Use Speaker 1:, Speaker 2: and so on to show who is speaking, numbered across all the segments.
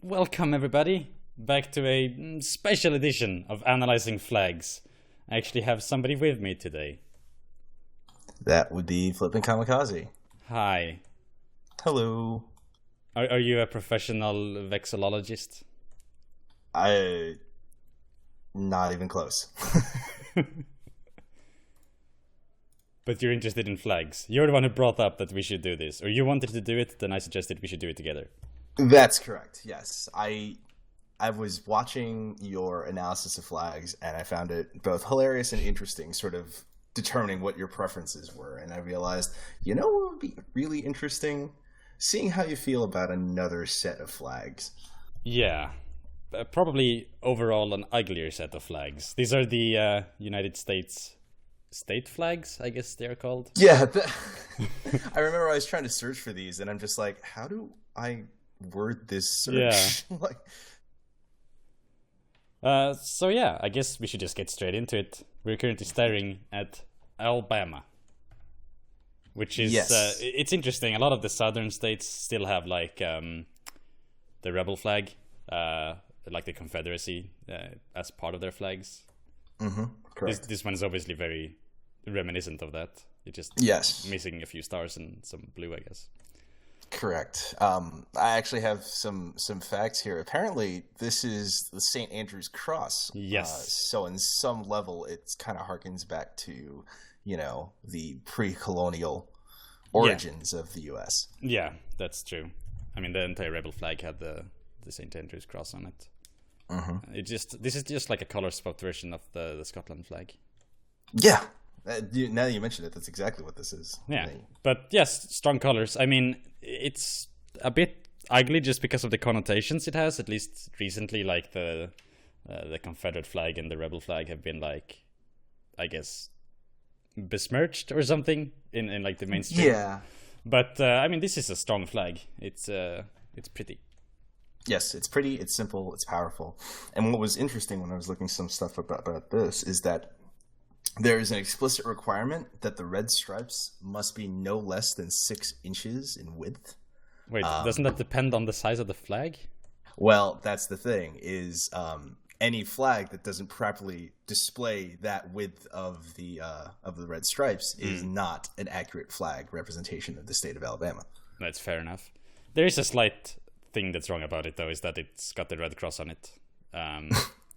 Speaker 1: Welcome everybody back to a special edition of Analyzing Flags. I actually have somebody with me today.
Speaker 2: That would be FlippinKamikaze.
Speaker 1: Hi.
Speaker 2: Hello.
Speaker 1: Are you a professional vexillologist?
Speaker 2: Not even close.
Speaker 1: But you're interested in flags. You're the one who brought up that we should do this. Or you wanted to do it, then I suggested we should do it together.
Speaker 2: That's correct, yes. I was watching your analysis of flags, and I found it both hilarious and interesting, sort of determining what your preferences were. And I realized, what would be really interesting? Seeing how you feel about another set of flags.
Speaker 1: Yeah. Probably overall an uglier set of flags. These are the United States state flags, I guess they're called.
Speaker 2: Yeah. I remember I was trying to search for these, and I'm just like, how do I word this search?
Speaker 1: Yeah. So yeah, I guess we should just get straight into it. We're currently staring at Alabama, which is
Speaker 2: Yes.
Speaker 1: It's interesting. A lot of the southern states still have like the rebel flag, like the Confederacy, as part of their flags.
Speaker 2: Mm-hmm. Correct.
Speaker 1: This one is obviously very reminiscent of that. It's just missing a few stars and some blue, I guess.
Speaker 2: Correct. I actually have some facts here. Apparently, this is the St. Andrew's Cross.
Speaker 1: Yes.
Speaker 2: So in some level, it kind of harkens back to, the pre-colonial origins of the U.S.
Speaker 1: Yeah, that's true. I mean, the entire rebel flag had the St. Andrew's Cross on it.
Speaker 2: Mm-hmm.
Speaker 1: This is just like a color spot version of the Scotland flag.
Speaker 2: Yeah. Now that you mention it, that's exactly what this is.
Speaker 1: Yeah, but yes, strong colors. I mean, it's a bit ugly just because of the connotations it has. At least recently, like the Confederate flag and the rebel flag have been like, I guess, besmirched or something in like the mainstream.
Speaker 2: Yeah.
Speaker 1: But I mean, this is a strong flag. It's pretty.
Speaker 2: Yes, it's pretty, it's simple, it's powerful. And what was interesting when I was looking some stuff about this is that there is an explicit requirement that the red stripes must be no less than 6 inches in width.
Speaker 1: Wait, doesn't that depend on the size of the flag?
Speaker 2: Well, that's the thing, is any flag that doesn't properly display that width of the red stripes is not an accurate flag representation of the state of Alabama.
Speaker 1: That's fair enough. There is a slight thing that's wrong about it, though, is that it's got the red cross on it.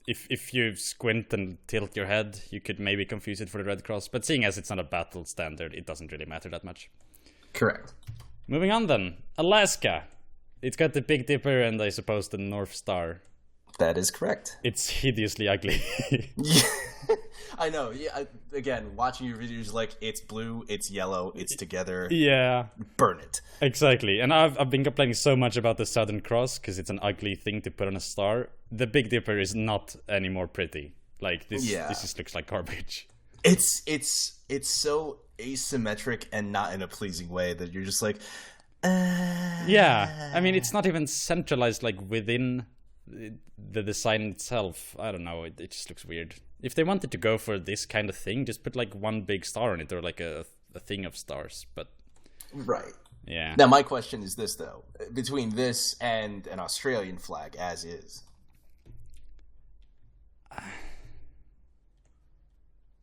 Speaker 1: If you squint and tilt your head, you could maybe confuse it for the red cross, but seeing as it's not a battle standard, it doesn't really matter that much.
Speaker 2: Correct.
Speaker 1: Moving on then, Alaska. It's got the Big Dipper and I suppose the North Star.
Speaker 2: That is correct.
Speaker 1: It's hideously ugly.
Speaker 2: Yeah, I know. Yeah, again, watching your videos, like, it's blue, it's yellow, it's together.
Speaker 1: Yeah.
Speaker 2: Burn it.
Speaker 1: Exactly. And I've been complaining so much about the Southern Cross because it's an ugly thing to put on a star. The Big Dipper is not any more pretty. Like, this just looks like garbage.
Speaker 2: It's so asymmetric and not in a pleasing way that you're just like,
Speaker 1: Yeah. I mean, it's not even centralized, like, within the design itself. I don't know, it just looks weird. If they wanted to go for this kind of thing, just put like one big star on it or like a thing of stars, but
Speaker 2: right.
Speaker 1: Yeah.
Speaker 2: Now my question is this, though, between this and an Australian flag as is,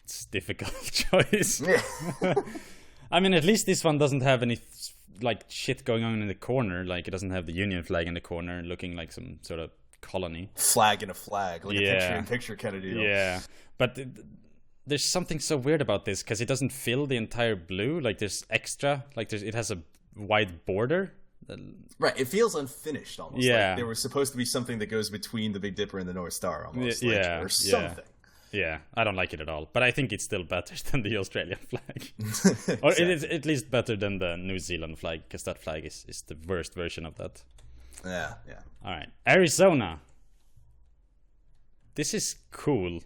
Speaker 1: it's a difficult choice. I mean, at least this one doesn't have any like shit going on in the corner. Like, it doesn't have the Union flag in the corner looking like some sort of colony.
Speaker 2: Flag in a flag, like a picture-in-picture kind of deal.
Speaker 1: Yeah, but there's something so weird about this because it doesn't fill the entire blue. Like, there's extra, like it has a wide border.
Speaker 2: Right, it feels unfinished almost.
Speaker 1: Yeah.
Speaker 2: Like there was supposed to be something that goes between the Big Dipper and the North Star almost.
Speaker 1: Yeah,
Speaker 2: or something.
Speaker 1: Yeah, I don't like it at all. But I think it's still better than the Australian flag.
Speaker 2: Exactly.
Speaker 1: Or it is at least better than the New Zealand flag, because that flag is the worst version of that.
Speaker 2: Yeah.
Speaker 1: All right, Arizona. This is cool.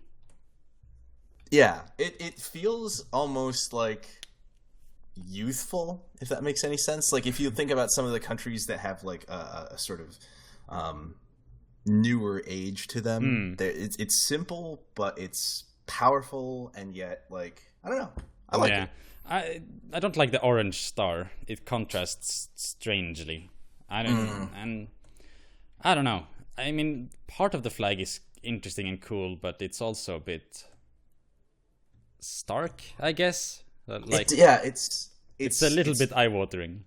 Speaker 2: Yeah, it feels almost like youthful, if that makes any sense. Like, if you think about some of the countries that have like a sort of newer age to them, it's simple, but it's powerful, and yet, like, I don't know, I like it.
Speaker 1: I don't like the orange star. It contrasts strangely. I don't and I don't know. I mean, part of the flag is interesting and cool, but it's also a bit stark, I guess. Like, it's a little bit eye-watering.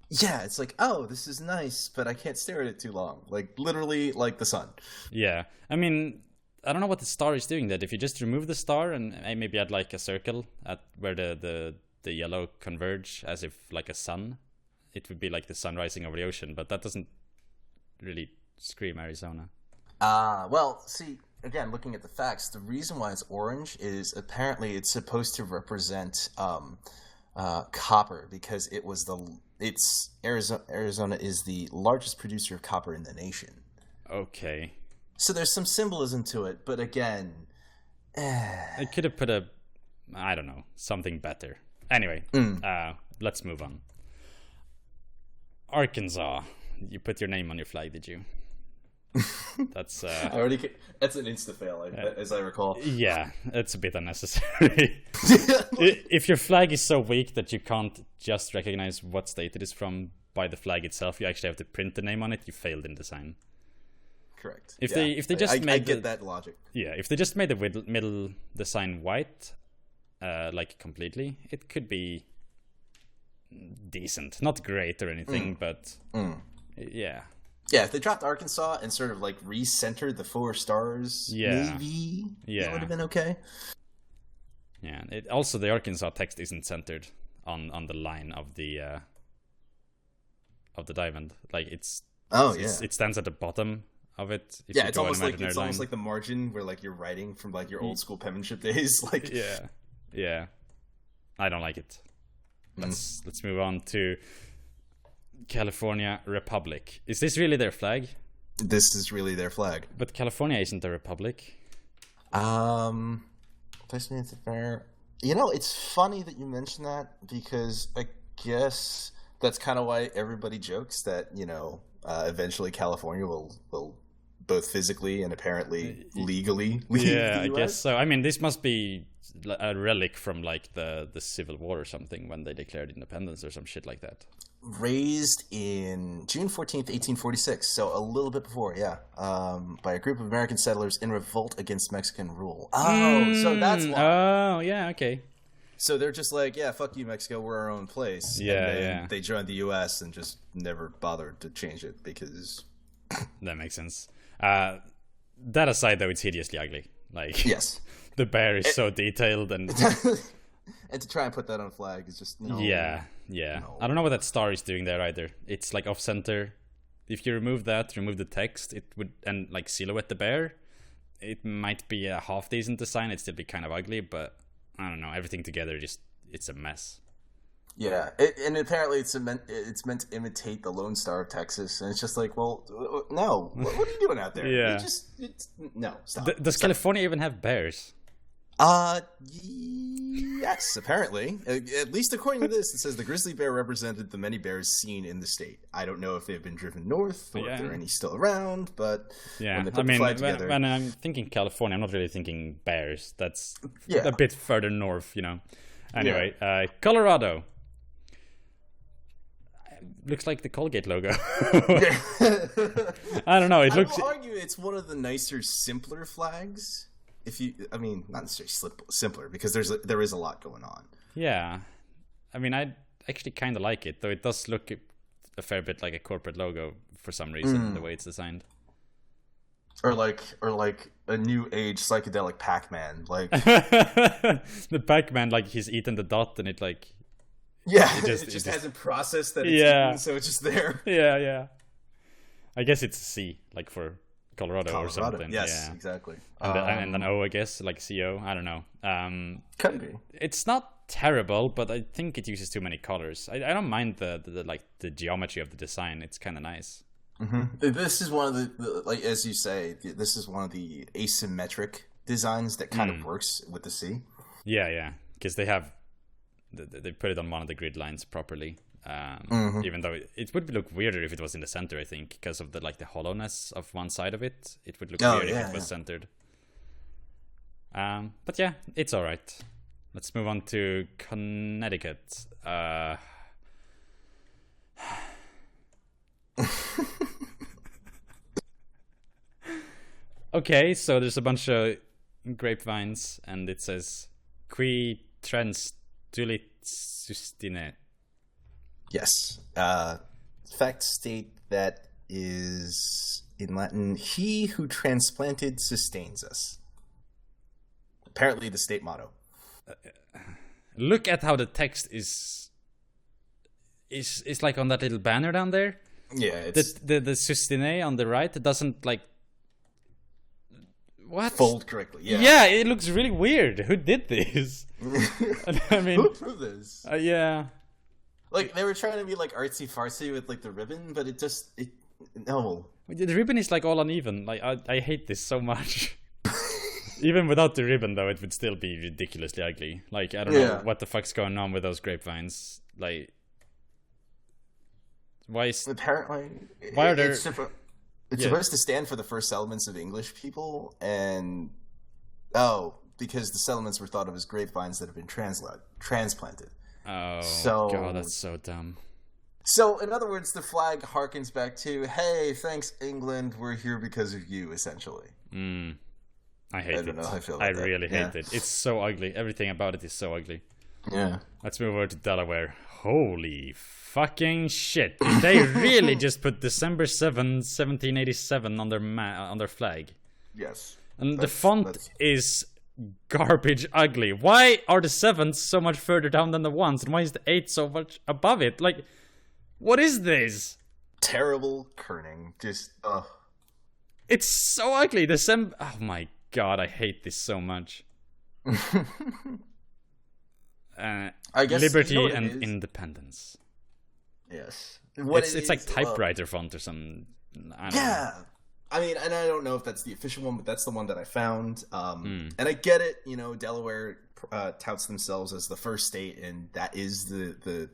Speaker 2: Yeah, it's like, oh, this is nice, but I can't stare at it too long. Like, literally, like the sun.
Speaker 1: Yeah, I mean, I don't know what the star is doing. That if you just remove the star and maybe add like a circle at where the yellow converge, as if like a sun, it would be like the sun rising over the ocean. But that doesn't really scream Arizona.
Speaker 2: Well, see, again, looking at the facts, the reason why it's orange is apparently it's supposed to represent copper, because Arizona is the largest producer of copper in the nation.
Speaker 1: Okay.
Speaker 2: So there's some symbolism to it, but again,
Speaker 1: I could have put I don't know, something better. Anyway, let's move on. Arkansas. You put your name on your flag, did you? That's
Speaker 2: that's an insta fail, as I recall.
Speaker 1: Yeah, it's a bit unnecessary. If your flag is so weak that you can't just recognize what state it is from by the flag itself, you actually have to print the name on it, you failed in design.
Speaker 2: Correct.
Speaker 1: If they just
Speaker 2: I get that logic.
Speaker 1: Yeah, if they just made the middle design white, like completely, it could be decent. Not great or anything, but yeah.
Speaker 2: Yeah, if they dropped Arkansas and sort of like re-centered the 4 stars, maybe it would have been okay.
Speaker 1: Yeah, also the Arkansas text isn't centered on the line of the diamond. Like it stands at the bottom of it.
Speaker 2: It's almost like the margin where like you're writing from like your old school penmanship days. Like
Speaker 1: yeah, I don't like it. Let's move on to California Republic. Is this really their flag?
Speaker 2: This is really their flag.
Speaker 1: But California isn't a republic.
Speaker 2: It's funny that you mention that, because I guess that's kind of why everybody jokes that, eventually California will both physically and apparently legally leave the US.
Speaker 1: I guess so. I mean, this must be a relic from like the Civil War or something, when they declared independence or some shit like that.
Speaker 2: Raised in June 14th, 1846, so a little bit before, by a group of American settlers in revolt against Mexican rule. So that's why.
Speaker 1: Oh, yeah, okay.
Speaker 2: So they're just like, yeah, fuck you, Mexico, we're our own place.
Speaker 1: Yeah.
Speaker 2: They joined the U.S. and just never bothered to change it because...
Speaker 1: That makes sense. That aside, though, it's hideously ugly. Like,
Speaker 2: yes.
Speaker 1: The bear is so detailed and...
Speaker 2: And to try and put that on a flag is just
Speaker 1: Yeah.
Speaker 2: No.
Speaker 1: I don't know what that star is doing there either. It's like off center. If you remove the text, it would, and like silhouette the bear, it might be a half decent design. It'd still be kind of ugly, but I don't know. Everything together, it's a mess.
Speaker 2: Yeah, and apparently it's meant to imitate the Lone Star of Texas, and it's just like, well, no. What are you doing out there?
Speaker 1: Yeah.
Speaker 2: No, stop.
Speaker 1: Does California even have bears?
Speaker 2: Yes, apparently. At least according to this, it says the grizzly bear represented the many bears seen in the state. I don't know if they've been driven north or if there are any still around, but when they put the flag together...
Speaker 1: when I'm thinking California, I'm not really thinking bears. That's a bit further north, Anyway, Colorado. Looks like the Colgate logo. I don't know. I will
Speaker 2: argue it's one of the nicer, simpler flags. Not necessarily simpler, because there is a lot going on.
Speaker 1: Yeah, I mean, I actually kind of like it, though it does look a fair bit like a corporate logo for some reason, the way it's designed.
Speaker 2: Or like a new age psychedelic Pac-Man, like
Speaker 1: the Pac-Man, like he's eaten the dot and it like
Speaker 2: it just hasn't processed that it's eaten, so it's just there.
Speaker 1: Yeah. I guess it's C, like for Colorado or something.
Speaker 2: Yes, exactly.
Speaker 1: And an O, I guess, like CO. I don't know.
Speaker 2: Could be.
Speaker 1: It's not terrible, but I think it uses too many colors. I don't mind the geometry of the design. It's kind of nice.
Speaker 2: Mm-hmm. This is one of the like, as you say, this is one of the asymmetric designs that kind of works with the C.
Speaker 1: Yeah, because they put it on one of the grid lines properly. Even though it would look weirder if it was in the center, I think, because of the hollowness of one side of it. It would look weird if it was centered. But yeah, it's all right. Let's move on to Connecticut. Okay, so there's a bunch of grapevines, and it says qui trans tulit sustine.
Speaker 2: Yes. Facts state that is, in Latin, he who transplanted sustains us. Apparently the state motto.
Speaker 1: Look at how the text is like on that little banner down there.
Speaker 2: Yeah, it's
Speaker 1: the sustine on the right, it doesn't like what?
Speaker 2: Fold correctly. Yeah.
Speaker 1: Yeah, it looks really weird. Who did this? I mean,
Speaker 2: who drew this?
Speaker 1: Yeah.
Speaker 2: Like, they were trying to be like artsy fartsy with like the ribbon, but no.
Speaker 1: The ribbon is like all uneven. Like I hate this so much. Even without the ribbon, though, it would still be ridiculously ugly. Like, I don't know what the fuck's going on with those grapevines. Like,
Speaker 2: apparently
Speaker 1: why are there?
Speaker 2: It's supposed to stand for the first settlements of English people, and because the settlements were thought of as grapevines that have been transplanted.
Speaker 1: Oh, God, that's so dumb.
Speaker 2: So, in other words, the flag harkens back to, hey, thanks, England, we're here because of you, essentially.
Speaker 1: I hate it.
Speaker 2: Don't know how I feel about that.
Speaker 1: really hate it. It's so ugly. Everything about it is so ugly.
Speaker 2: Yeah.
Speaker 1: Let's move over to Delaware. Holy fucking shit. Did they really just put December 7, 1787 on their flag?
Speaker 2: Yes.
Speaker 1: And the font is garbage ugly. Why are the 7s so much further down than the 1s? And why is the 8 so much above it? Like, what is this?
Speaker 2: Terrible kerning. Just,
Speaker 1: It's so ugly. Oh my God, I hate this so much. I guess liberty and independence.
Speaker 2: Yes.
Speaker 1: It's like typewriter font or something. I don't know.
Speaker 2: I mean, and I don't know if that's the official one, but that's the one that I found. And I get it, Delaware touts themselves as the first state, and that is the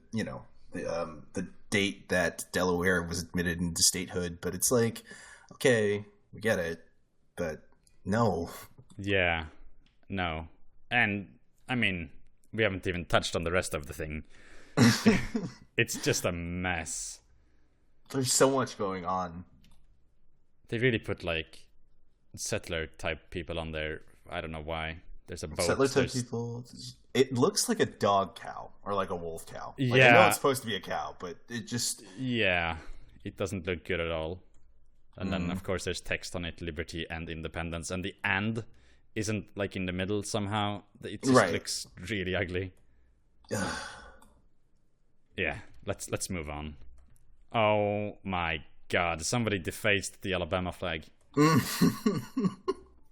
Speaker 2: date that Delaware was admitted into statehood. But it's like, okay, we get it, but no.
Speaker 1: Yeah, no. And, I mean, we haven't even touched on the rest of the thing. It's just a mess.
Speaker 2: There's so much going on.
Speaker 1: They really put, like, settler-type people on there. I don't know why. There's a boat.
Speaker 2: Settler-type people... It looks like a dog cow, or like a wolf cow. Like,
Speaker 1: yeah.
Speaker 2: I know it's supposed to be a cow, but it just...
Speaker 1: Yeah, it doesn't look good at all. And then, of course, there's text on it, liberty and independence. And the "and" isn't, like, in the middle somehow. It just looks really ugly. Yeah, let's move on. Oh, my God. Somebody defaced the Alabama flag.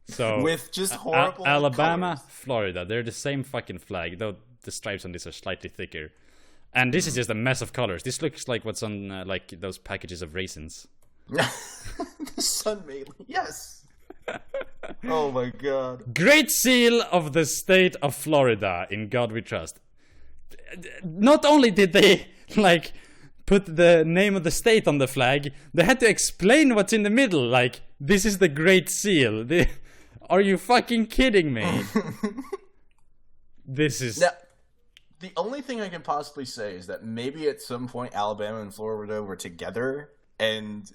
Speaker 1: So
Speaker 2: with just horrible
Speaker 1: Alabama,
Speaker 2: colors.
Speaker 1: Florida, they're the same fucking flag, though the stripes on this are slightly thicker. And this is just a mess of colors. This looks like what's on, like, those packages of raisins.
Speaker 2: The sun made, yes. Oh my God.
Speaker 1: Great Seal of the State of Florida, in God we trust. Not only did they, like, put the name of the state on the flag, they had to explain what's in the middle. Like, this is the Great Seal. Are you fucking kidding me? This is...
Speaker 2: Now, the only thing I can possibly say is that maybe at some point Alabama and Florida were together, and...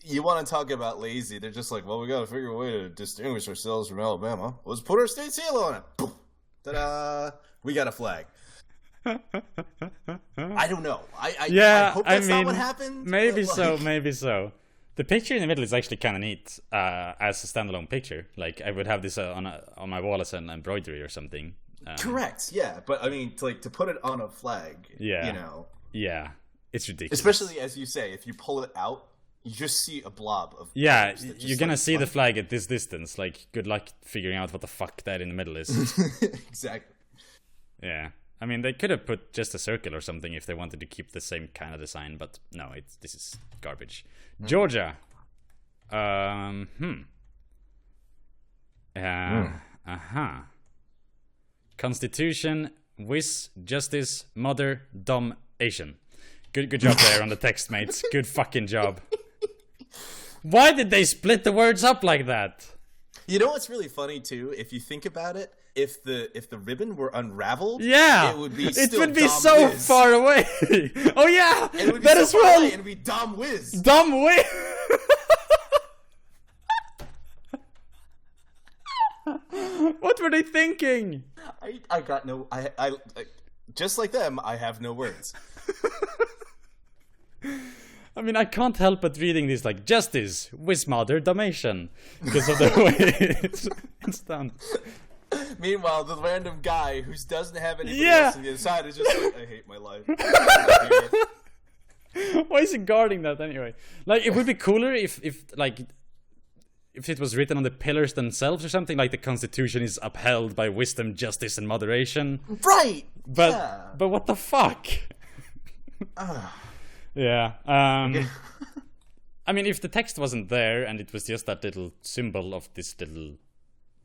Speaker 2: You want to talk about lazy? They're just like, well, we got to figure a way to distinguish ourselves from Alabama. Let's put our state seal on it. Boom. Ta-da! We got a flag. I don't know. I hope that's not what happened.
Speaker 1: Maybe so. Maybe so. The picture in the middle is actually kind of neat as a standalone picture. Like, I would have this on my wall as an embroidery or something.
Speaker 2: Correct. Yeah, but I mean, to put it on a flag.
Speaker 1: Yeah. Yeah, it's ridiculous.
Speaker 2: Especially as you say, if you pull it out. You just see a blob of...
Speaker 1: Yeah, you're gonna see the flag at this distance. Like, good luck figuring out what the fuck that in the middle is.
Speaker 2: Exactly.
Speaker 1: Yeah. I mean, they could have put just a circle or something if they wanted to keep the same kind of design, but no, this is garbage. Georgia. Constitution, Wiz, Justice, Mother, Dom, Asian. Good job there on the text, mates. Good fucking job. Why did they split the words up like that?
Speaker 2: You know what's really funny too? If you think about it, if the ribbon were unraveled,
Speaker 1: yeah,
Speaker 2: it would be
Speaker 1: so
Speaker 2: Wiz.
Speaker 1: far away. Oh yeah,
Speaker 2: it would be
Speaker 1: that
Speaker 2: so
Speaker 1: as
Speaker 2: far
Speaker 1: well.
Speaker 2: Away, and it'd be Dom Wiz.
Speaker 1: Dom Wiz. What were they thinking?
Speaker 2: I got no. I just like them. I have no words.
Speaker 1: I mean, I can't help but reading this like justice, Wismother, Dalmatian, because of the way it's done.
Speaker 2: Meanwhile, the random guy who doesn't have anything
Speaker 1: Yeah.
Speaker 2: else on the inside is just like, I hate my life.
Speaker 1: Why is he guarding that anyway? Like, it would be cooler if it was written on the pillars themselves or something, like the Constitution is upheld by wisdom, justice, and moderation.
Speaker 2: Right.
Speaker 1: But what the fuck? Yeah. I mean, if the text wasn't there and it was just that little symbol of this little,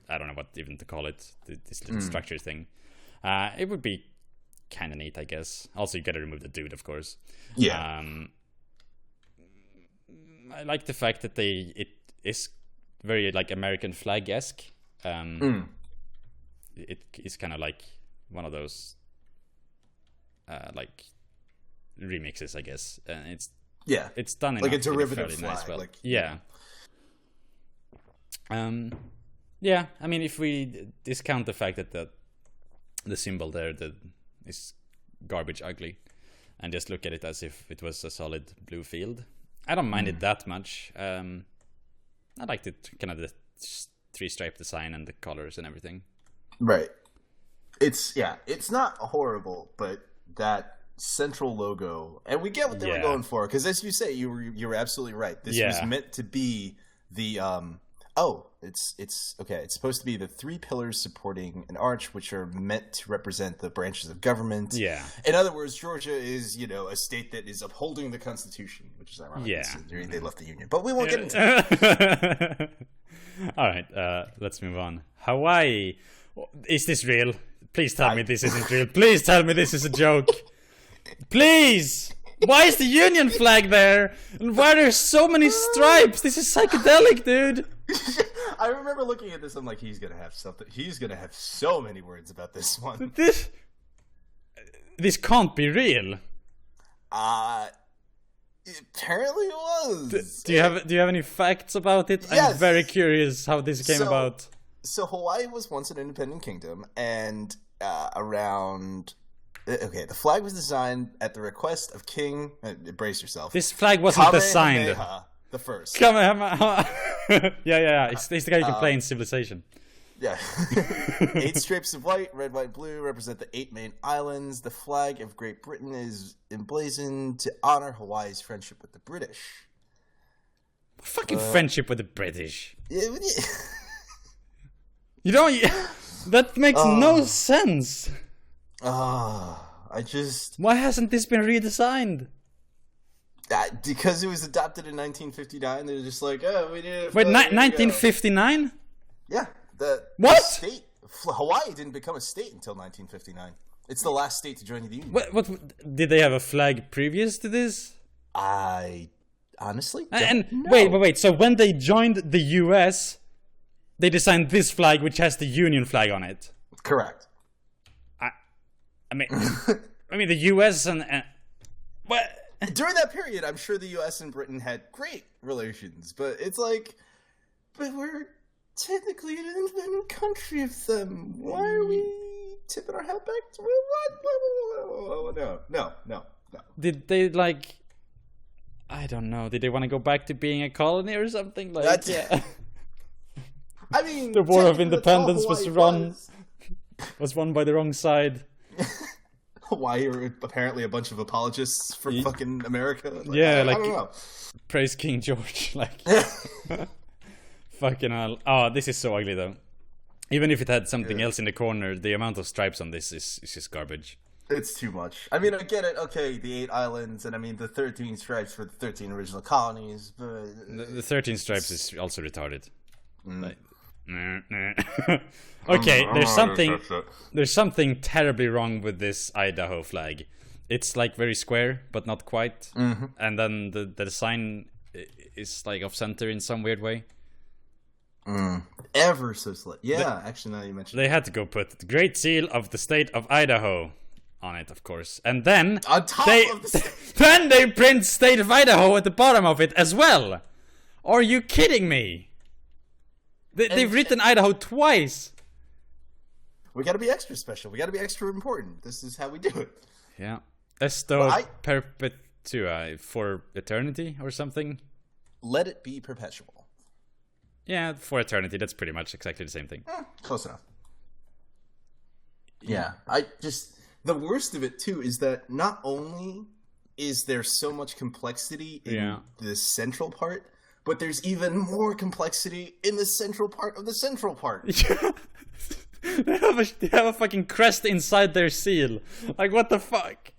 Speaker 1: I don't know what even to call it, this little structure thing, it would be kind of neat, I guess. Also, you gotta remove the dude, of course.
Speaker 2: Yeah.
Speaker 1: I like the fact that it is very like American flag-esque. It is kind of like one of those like remixes, I guess. It's done in
Speaker 2: like a derivative
Speaker 1: fairly
Speaker 2: flag.
Speaker 1: nice. Well,
Speaker 2: Like,
Speaker 1: yeah. Yeah. I mean, if we discount the fact that the symbol there is garbage ugly, and just look at it as if it was a solid blue field, I don't mind it that much. I liked it, kind of the three-stripe design and the colors and everything.
Speaker 2: Right. It's not horrible, but that central logo, and we get what they were going for, because as you say, you were absolutely right. This was meant to be the it's okay. It's supposed to be the three pillars supporting an arch, which are meant to represent the branches of government.
Speaker 1: Yeah.
Speaker 2: In other words, Georgia is, a state that is upholding the Constitution, which is ironic.
Speaker 1: Yeah.
Speaker 2: Considering they left the Union, but we won't get into that.
Speaker 1: All right, let's move on. Hawaii. Is this real? Please tell me this isn't real. Please tell me this is a joke. Please! Why is the Union flag there? And why are there so many stripes? This is psychedelic, dude.
Speaker 2: I remember looking at this, I'm like, he's gonna have something. He's gonna have so many words about this one.
Speaker 1: This can't be real.
Speaker 2: It apparently was.
Speaker 1: Do you have any facts about it?
Speaker 2: Yes.
Speaker 1: I'm very curious how this came about.
Speaker 2: So Hawaii was once an independent kingdom, and around. Okay, the flag was designed at the request of King. Brace yourself.
Speaker 1: This flag wasn't designed.
Speaker 2: Kamehameha the first.
Speaker 1: Kamehameha. yeah. It's the guy who can play in Civilization.
Speaker 2: Yeah. 8 strips of white, red, white, blue represent the 8 main islands. The flag of Great Britain is emblazoned to honor Hawaii's friendship with the British.
Speaker 1: Fucking friendship with the British.
Speaker 2: Yeah.
Speaker 1: You don't. That makes no sense.
Speaker 2: Why
Speaker 1: hasn't this been redesigned?
Speaker 2: Because it was adopted in 1959. They're just like, oh, we did it.
Speaker 1: Wait, 1959?
Speaker 2: Yeah.
Speaker 1: What?
Speaker 2: The state, Hawaii didn't become a state until 1959. It's the last state to join the Union.
Speaker 1: What did they have a flag previous to this?
Speaker 2: I honestly
Speaker 1: don't
Speaker 2: know.
Speaker 1: Wait. So when they joined the US, they designed this flag, which has the Union flag on it.
Speaker 2: Correct.
Speaker 1: I mean, the U.S. and what?
Speaker 2: During that period, I'm sure the U.S. and Britain had great relations, but it's like, but we're technically an independent country of them. Why are we tipping our hat back to what? No.
Speaker 1: Did they like? I don't know. Did they want to go back to being a colony or something? Like, yeah.
Speaker 2: I mean,
Speaker 1: the War of Independence was won by the wrong side.
Speaker 2: Hawaii are apparently a bunch of apologists for fucking America. I don't know.
Speaker 1: Praise King George. Like, fucking hell. Oh, this is so ugly though. Even if it had something else in the corner, the amount of stripes on this is just garbage.
Speaker 2: It's too much. I mean, I get it. Okay, the 8 islands, and I mean the 13 stripes for the 13 original colonies, but
Speaker 1: the 13 stripes is also retarded. Like, okay, there's something terribly wrong with this Idaho flag. It's like very square, but not quite. Mm-hmm. And then the design is like off center in some weird way.
Speaker 2: Ever so slightly. Yeah, actually, now you mentioned
Speaker 1: they had to go put the Great Seal of the State of Idaho on it, of course, and then
Speaker 2: on top of the
Speaker 1: then they print State of Idaho at the bottom of it as well. Are you kidding me? They've written Idaho twice.
Speaker 2: We got to be extra special. We got to be extra important. This is how we do it.
Speaker 1: Yeah. Esto perpetua for eternity or something.
Speaker 2: Let it be perpetual.
Speaker 1: Yeah, for eternity. That's pretty much exactly the same thing.
Speaker 2: Close enough. Yeah. The worst of it too is that not only is there so much complexity in the central part, but there's even more complexity in the central part of the central part.
Speaker 1: Yeah. They have a fucking crest inside their seal. Like, what the fuck?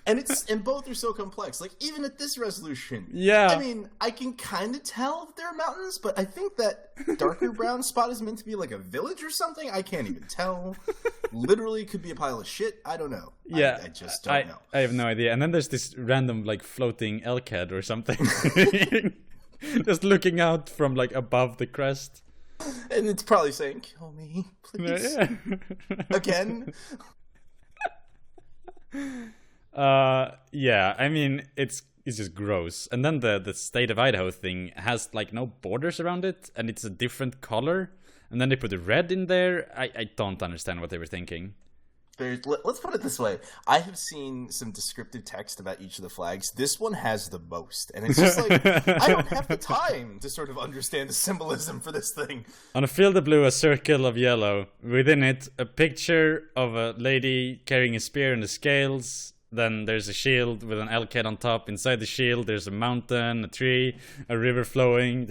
Speaker 2: And both are so complex. Like, even at this resolution.
Speaker 1: Yeah.
Speaker 2: I mean, I can kind of tell if they're mountains, but I think that darker brown spot is meant to be like a village or something. I can't even tell. Literally could be a pile of shit. I don't know.
Speaker 1: Yeah.
Speaker 2: I just don't know.
Speaker 1: I have no idea. And then there's this random, like, floating elk head or something. Just looking out from, like, above the crest.
Speaker 2: And it's probably saying, kill me, please.
Speaker 1: Yeah.
Speaker 2: Again.
Speaker 1: Yeah, I mean, it's just gross. And then the state of Idaho thing has like no borders around it, and it's a different color. And then they put the red in there. I don't understand what they were thinking.
Speaker 2: Let's put it this way. I have seen some descriptive text about each of the flags. This one has the most. And it's just like, I don't have the time to sort of understand the symbolism for this thing.
Speaker 1: On a field of blue, a circle of yellow. Within it, a picture of a lady carrying a spear and the scales. Then there's a shield with an elk head on top. Inside the shield, there's a mountain, a tree, a river flowing.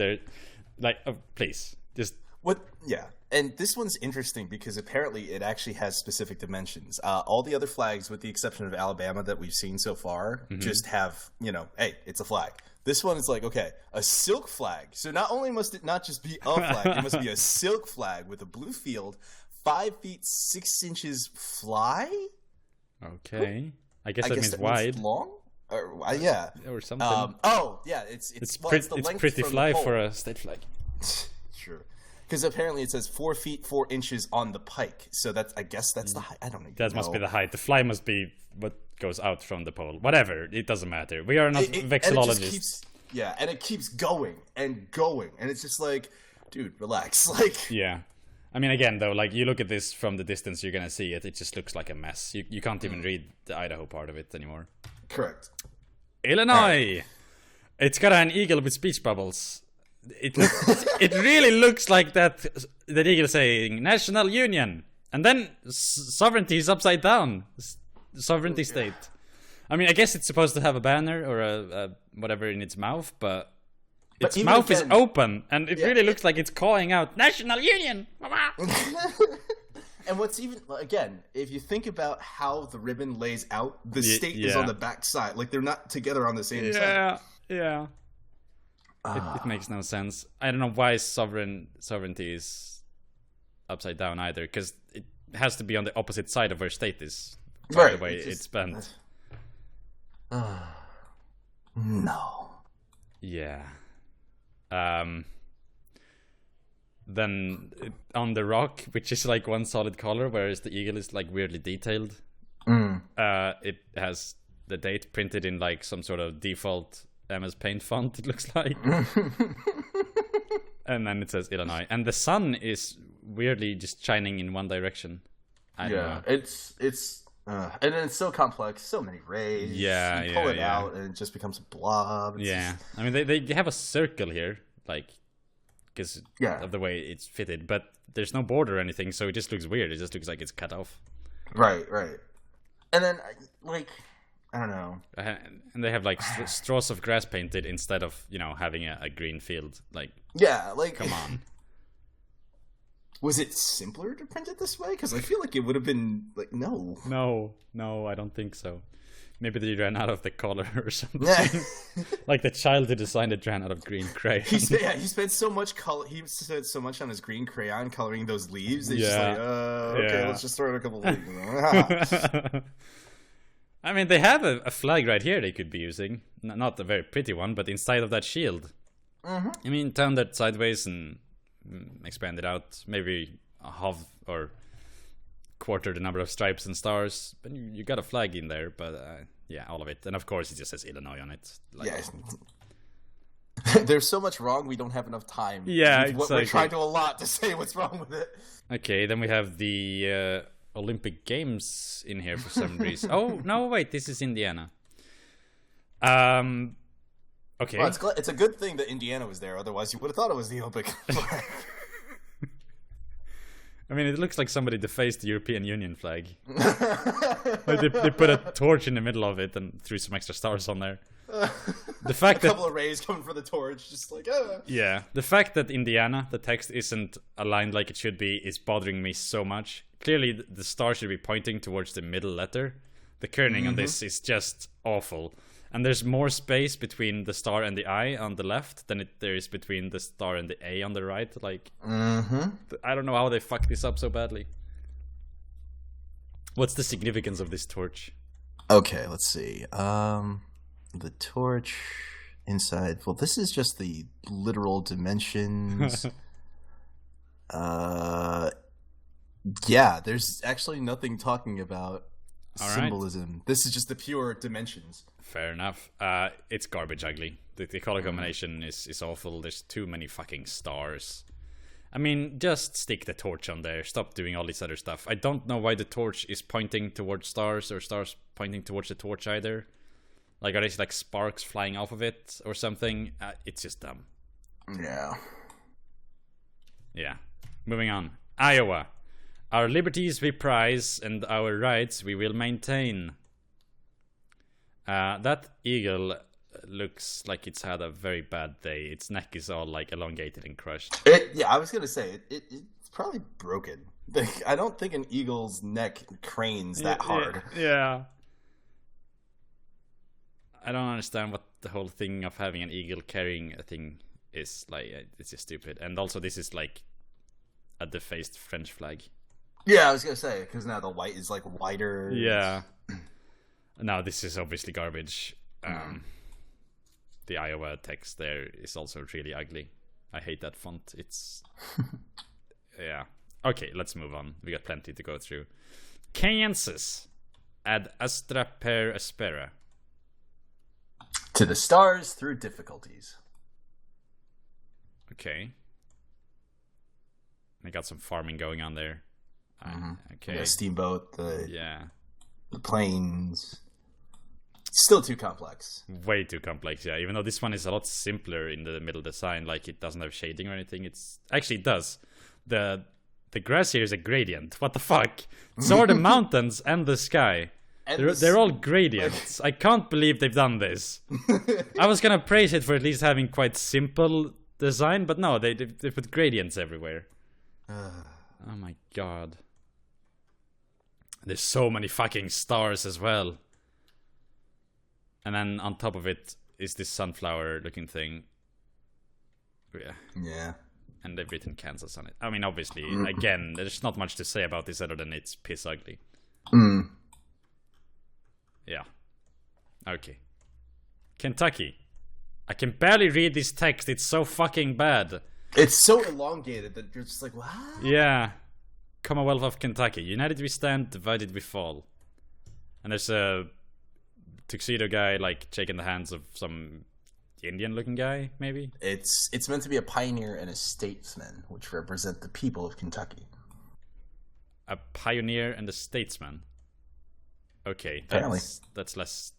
Speaker 1: Please, just...
Speaker 2: What? Yeah. And this one's interesting because apparently it actually has specific dimensions. All the other flags, with the exception of Alabama that we've seen so far, just have, hey, it's a flag. This one is like, okay, a silk flag. So not only must it not just be a flag, it must be a silk flag with a blue field, 5 feet 6 inches fly.
Speaker 1: Okay, I guess that means wide,
Speaker 2: means long. Yeah,
Speaker 1: or something.
Speaker 2: It's the length
Speaker 1: pretty
Speaker 2: from
Speaker 1: fly
Speaker 2: the pole.
Speaker 1: for a state flag.
Speaker 2: Sure. Because apparently it says 4 feet 4 inches on the pike, so I guess that's the height. I don't even know.
Speaker 1: That must be the height. The fly must be what goes out from the pole. Whatever, it doesn't matter. We are not vexillologists.
Speaker 2: And it keeps going and going, and it's just like, dude, relax. Like,
Speaker 1: yeah. I mean, again, though, like you look at this from the distance, you're gonna see it. It just looks like a mess. You can't even read the Idaho part of it anymore.
Speaker 2: Correct.
Speaker 1: Illinois. It's got an eagle with speech bubbles. It really looks like that eagle saying National Union, and then sovereignty is upside down. Sovereignty state. I mean, I guess it's supposed to have a banner or a whatever in its mouth, but its mouth is open, and it really looks like it's calling out National Union.
Speaker 2: And what's even, again, if you think about how the ribbon lays out, the state is on the back side. Like, they're not together on the same side.
Speaker 1: Yeah. It makes no sense. I don't know why sovereignty is upside down either, because it has to be on the opposite side of where state is. By the way it's bent.
Speaker 2: No.
Speaker 1: Yeah. Then on the rock, which is like one solid color, whereas the eagle is like weirdly detailed. It has the date printed in like some sort of default MS Paint font, it looks like. And then it says Illinois. And the sun is weirdly just shining in one direction. I don't know.
Speaker 2: It's and then it's so complex, so many rays. You pull it out and it just becomes a blob.
Speaker 1: I mean, they have a circle here, like, because of the way it's fitted, but there's no border or anything, so it just looks weird. It just looks like it's cut off.
Speaker 2: Right. And then, like, I don't know.
Speaker 1: And they have like straws of grass painted instead of, having a green field. Like, come on.
Speaker 2: Was it simpler to print it this way? Because I feel like it would have been like, no.
Speaker 1: No, I don't think so. Maybe they ran out of the color or something. Like the child who designed it ran out of green crayon.
Speaker 2: He spent so much color. He spent so much on his green crayon coloring those leaves. He's just like, okay, let's just throw in a couple leaves.
Speaker 1: I mean, they have a flag right here they could be using. Not a very pretty one, but inside of that shield. I mean, turn that sideways and expand it out. Maybe a half or quarter the number of stripes and stars. But you got a flag in there, but all of it. And of course, it just says Illinois on it. Like,
Speaker 2: There's so much wrong, we don't have enough time.
Speaker 1: Yeah, exactly.
Speaker 2: We're trying to a lot to say what's wrong with it.
Speaker 1: Okay, then we have the Olympic Games in here for some reason. Oh, no, wait, this is Indiana. Okay.
Speaker 2: Well, it's a good thing that Indiana was there, otherwise you would have thought it was the Olympic flag.
Speaker 1: I mean, it looks like somebody defaced the European Union flag. Like they put a torch in the middle of it and threw some extra stars on there. The fact
Speaker 2: a couple of rays coming for the torch, just like,
Speaker 1: Yeah, the fact that Indiana, the text isn't aligned like it should be, is bothering me so much. Clearly, the star should be pointing towards the middle letter. The kerning on this is just awful. And there's more space between the star and the I on the left than there is between the star and the A on the right. Like, I don't know how they fucked this up so badly. What's the significance of this torch?
Speaker 2: Okay, let's see. The torch inside. Well, this is just the literal dimensions. Yeah, there's actually nothing talking about symbolism. Right. This is just the pure dimensions.
Speaker 1: Fair enough. It's garbage ugly. The color combination is awful. There's too many fucking stars. I mean, just stick the torch on there. Stop doing all this other stuff. I don't know why the torch is pointing towards stars or stars pointing towards the torch either. Like, are these like sparks flying off of it or something? It's just dumb.
Speaker 2: Yeah.
Speaker 1: Yeah. Moving on. Iowa. Our liberties we prize and our rights we will maintain. That eagle looks like it's had a very bad day. Its neck is all like elongated and crushed.
Speaker 2: Yeah, I was gonna say it's probably broken. I don't think an eagle's neck cranes that hard.
Speaker 1: Yeah. I don't understand what the whole thing of having an eagle carrying a thing is like. It's just stupid. And also, this is like a defaced French flag.
Speaker 2: Yeah, I was gonna say because now the white is like wider.
Speaker 1: Yeah. No, this is obviously garbage. The Iowa text there is also really ugly. I hate that font. It's... yeah. Okay, let's move on. We got plenty to go through. Kansas. Ad astra per aspera.
Speaker 2: To the stars through difficulties.
Speaker 1: Okay. I got some farming going on there. Okay.
Speaker 2: The steamboat, the planes. Still too complex.
Speaker 1: Way too complex, yeah. Even though this one is a lot simpler in the middle design, like it doesn't have shading or anything. It's actually it does. The grass here is a gradient. What the fuck? So are the mountains and the sky. And they're all gradients. I can't believe they've done this. I was gonna praise it for at least having quite simple design, but no, they put gradients everywhere. Oh my god. There's so many fucking stars as well. And then on top of it is this sunflower looking thing.
Speaker 2: Yeah.
Speaker 1: And they've written Kansas on it. I mean, obviously, again, there's not much to say about this other than it's piss ugly. Yeah. Okay. Kentucky. I can barely read this text. It's so fucking bad.
Speaker 2: It's so elongated that you're just like, what?
Speaker 1: Yeah. Commonwealth of Kentucky. United we stand, divided we fall. And there's a tuxedo guy like shaking the hands of some Indian looking guy, maybe?
Speaker 2: It's meant to be a pioneer and a statesman, which represent the people of Kentucky.
Speaker 1: A pioneer and a statesman. Okay, that's less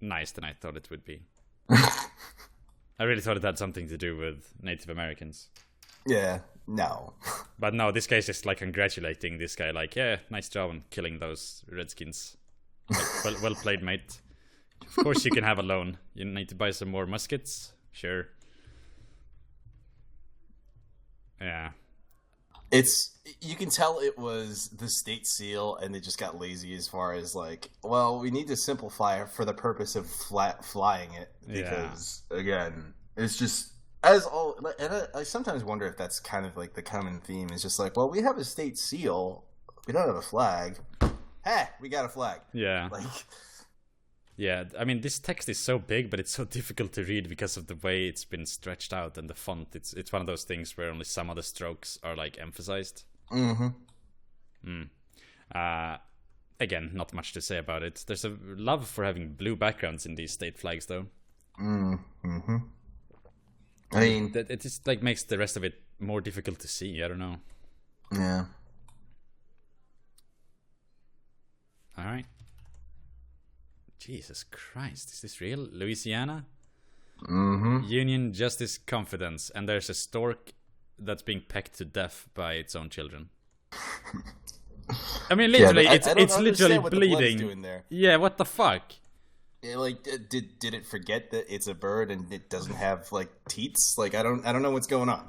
Speaker 1: nice than I thought it would be. I really thought it had something to do with Native Americans.
Speaker 2: Yeah, no.
Speaker 1: But no, this guy's just like congratulating this guy, like, yeah, nice job on killing those Redskins. Like, well played, mate. Of course you can have a loan. You need to buy some more muskets? Sure. Yeah.
Speaker 2: You can tell it was the state seal and they just got lazy as far as like, well, we need to simplify it for the purpose of flying it. Because, again, it's just, and I sometimes wonder if that's kind of like the common theme is just like, well, we have a state seal, we don't have a flag. Hey, we got a flag.
Speaker 1: Yeah. Yeah, I mean, this text is so big, but it's so difficult to read because of the way it's been stretched out and the font. It's one of those things where only some of the strokes are like emphasized. Again, not much to say about it. There's a love for having blue backgrounds in these state flags, though.
Speaker 2: mean,
Speaker 1: it just like makes the rest of it more difficult to see. I don't know.
Speaker 2: Yeah.
Speaker 1: All right. Jesus Christ, is this real? Louisiana?
Speaker 2: Mm-hmm.
Speaker 1: Union, Justice, Confidence, and there's a stork that's being pecked to death by its own children. I mean, literally,
Speaker 2: I
Speaker 1: it's
Speaker 2: don't
Speaker 1: literally
Speaker 2: what the blood is
Speaker 1: bleeding.
Speaker 2: doing there.
Speaker 1: Yeah, what the fuck?
Speaker 2: Yeah, like, did it forget that it's a bird and it doesn't have like teats? Like, I don't know what's going on.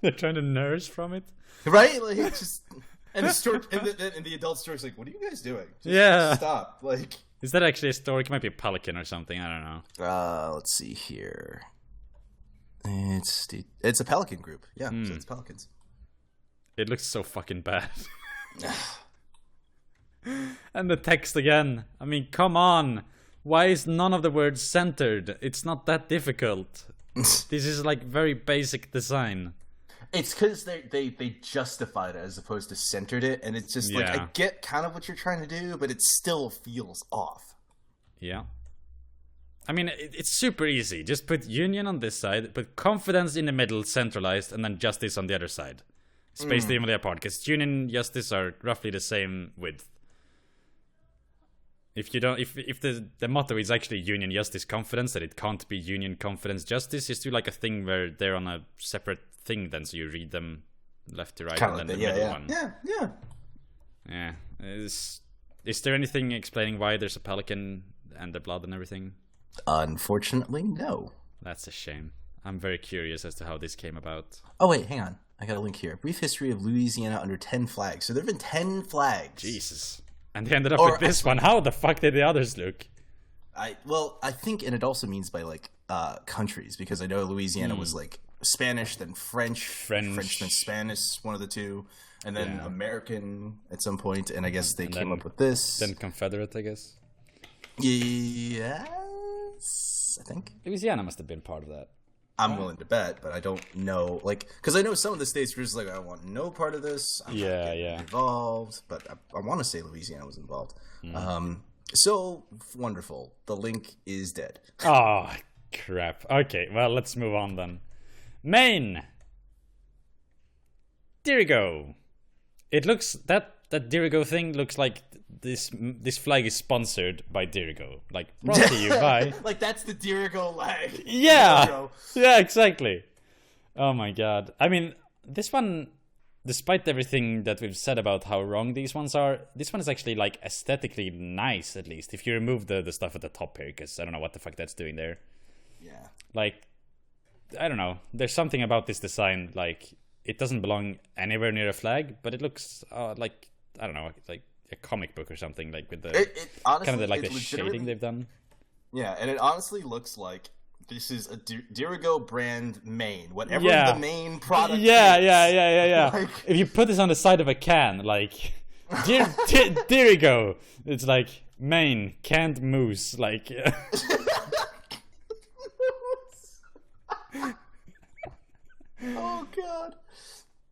Speaker 1: They're trying to nurse from it.
Speaker 2: Right? Like, it's just, and the stork, and the adult stork's like, "What are you guys doing? Just stop!" Like,
Speaker 1: is that actually a stork? It might be a pelican or something. I don't know.
Speaker 2: Let's see here. It's a pelican group. Yeah, so it's pelicans.
Speaker 1: It looks so fucking bad. And the text again. I mean, come on. Why is none of the words centered? It's not that difficult. This is like very basic design.
Speaker 2: It's because they justified it as opposed to centered it, and it's just like, I get kind of what you're trying to do, but it still feels off.
Speaker 1: Yeah. I mean, it's super easy. Just put Union on this side, put Confidence in the middle, centralized, and then Justice on the other side. Spaced evenly apart, because Union and Justice are roughly the same width. If you don't, if the motto is actually Union, Justice, Confidence, that it can't be Union, Confidence, Justice, just do like a thing where they're on a separate thing then, so you read them left to right,
Speaker 2: kind
Speaker 1: and then the middle one.
Speaker 2: Yeah.
Speaker 1: Is there anything explaining why there's a pelican and the blood and everything?
Speaker 2: Unfortunately, no.
Speaker 1: That's a shame. I'm very curious as to how this came about.
Speaker 2: Oh wait, hang on. I got a link here. Brief history of Louisiana under 10 flags. So there have been 10 flags.
Speaker 1: Jesus. And they ended up with this one. How the fuck did the others look?
Speaker 2: I think, and it also means by like countries, because I know Louisiana was like Spanish, then French then Spanish, one of the two, and then American at some point, and I guess they came up with this.
Speaker 1: Then Confederate, I guess.
Speaker 2: Yes, I think.
Speaker 1: Louisiana must have been part of that.
Speaker 2: I'm willing to bet, but I don't know, like, because I know some of the states were just like, I want no part of this. I'm not getting involved, but I want to say Louisiana was involved. So wonderful. The link is dead.
Speaker 1: Oh, crap. Okay, well, let's move on then. Maine. Dirigo. It looks that Dirigo thing looks like this flag is sponsored by Dirigo. Like, brought to you by...
Speaker 2: like, that's the Dirigo flag.
Speaker 1: Yeah!
Speaker 2: Dirigo.
Speaker 1: Yeah, exactly. Oh my god. I mean, this one, despite everything that we've said about how wrong these ones are, this one is actually, like, aesthetically nice, at least. If you remove the stuff at the top here, because I don't know what the fuck that's doing there.
Speaker 2: Yeah.
Speaker 1: Like, I don't know. There's something about this design, like, it doesn't belong anywhere near a flag, but it looks, like, I don't know, like a comic book or something, like with the
Speaker 2: honestly,
Speaker 1: kind of the shading they've done.
Speaker 2: Yeah, and it honestly looks like this is a Dirigo brand Maine, whatever the main product is.
Speaker 1: Yeah. Like... If you put this on the side of a can, like Dirigo, it's like Maine canned moose, like.
Speaker 2: Oh god.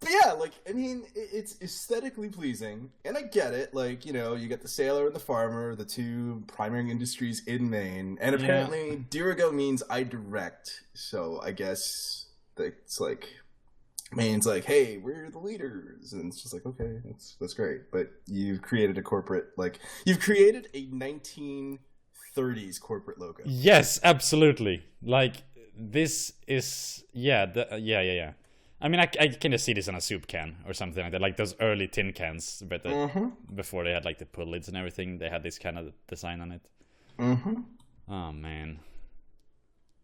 Speaker 2: But yeah, like, I mean, it's aesthetically pleasing, and I get it. Like, you know, you get the sailor and the farmer, the two primary industries in Maine, and apparently Dirigo means I direct, so I guess it's like, Maine's like, hey, we're the leaders, and it's just like, okay, that's great, but you've created a corporate, like, you've created a 1930s corporate logo.
Speaker 1: Yes, absolutely. Like, this is, yeah. I mean, I kind of see this on a soup can or something like that, like those early tin cans, but before they had like the pull lids and everything, they had this kind of design on it. Oh man,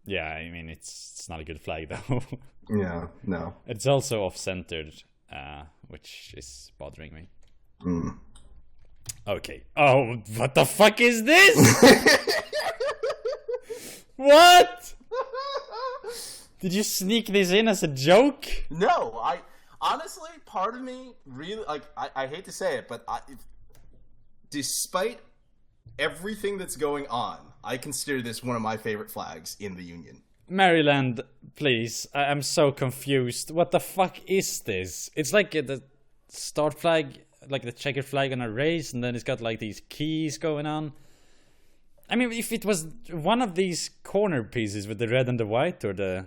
Speaker 1: yeah. I mean, it's not a good flag though.
Speaker 2: Yeah, no.
Speaker 1: It's also off-centered, which is bothering me. Okay. Oh, what the fuck is this? What? Did you sneak this in as a joke?
Speaker 2: No, honestly, part of me really, like, I hate to say it, but despite everything that's going on, I consider this one of my favorite flags in the Union.
Speaker 1: Maryland, please. I'm so confused. What the fuck is this? It's like the start flag, like the checkered flag on a race, and then it's got like these keys going on. I mean, if it was one of these corner pieces with the red and the white, or the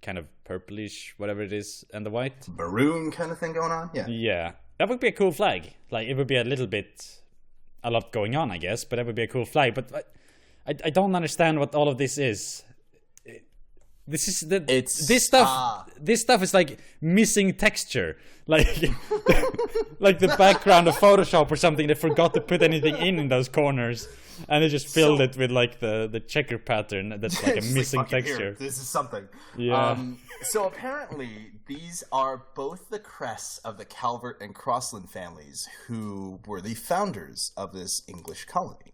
Speaker 1: kind of purplish, whatever it is, and the white.
Speaker 2: Maroon kind of thing going on. Yeah.
Speaker 1: Yeah, that would be a cool flag. Like, it would be a lot going on, I guess, but that would be a cool flag. But I don't understand what all of this is. This stuff is like missing texture, like like the background of Photoshop or something. They forgot to put anything in those corners, and they just filled it with like the checker pattern that's like a missing texture.
Speaker 2: Here, this is something.
Speaker 1: Yeah.
Speaker 2: So apparently these are both the crests of the Calvert and Crossland families, who were the founders of this English colony.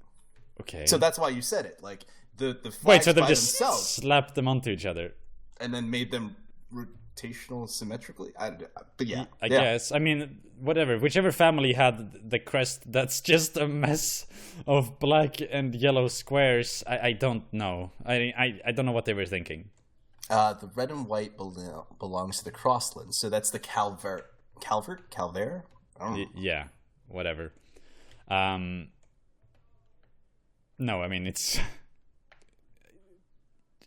Speaker 1: Okay.
Speaker 2: So that's why you said it. Like the flags
Speaker 1: wait, so they
Speaker 2: by
Speaker 1: just
Speaker 2: themselves,
Speaker 1: slapped them onto each other,
Speaker 2: and then made them rotational symmetrically. But yeah,
Speaker 1: I guess. I mean, whatever. Whichever family had the crest that's just a mess of black and yellow squares. I don't know. I don't know what they were thinking.
Speaker 2: The red and white belongs to the Crossland, so that's the Calvert. I don't know.
Speaker 1: Yeah, whatever. No, I mean,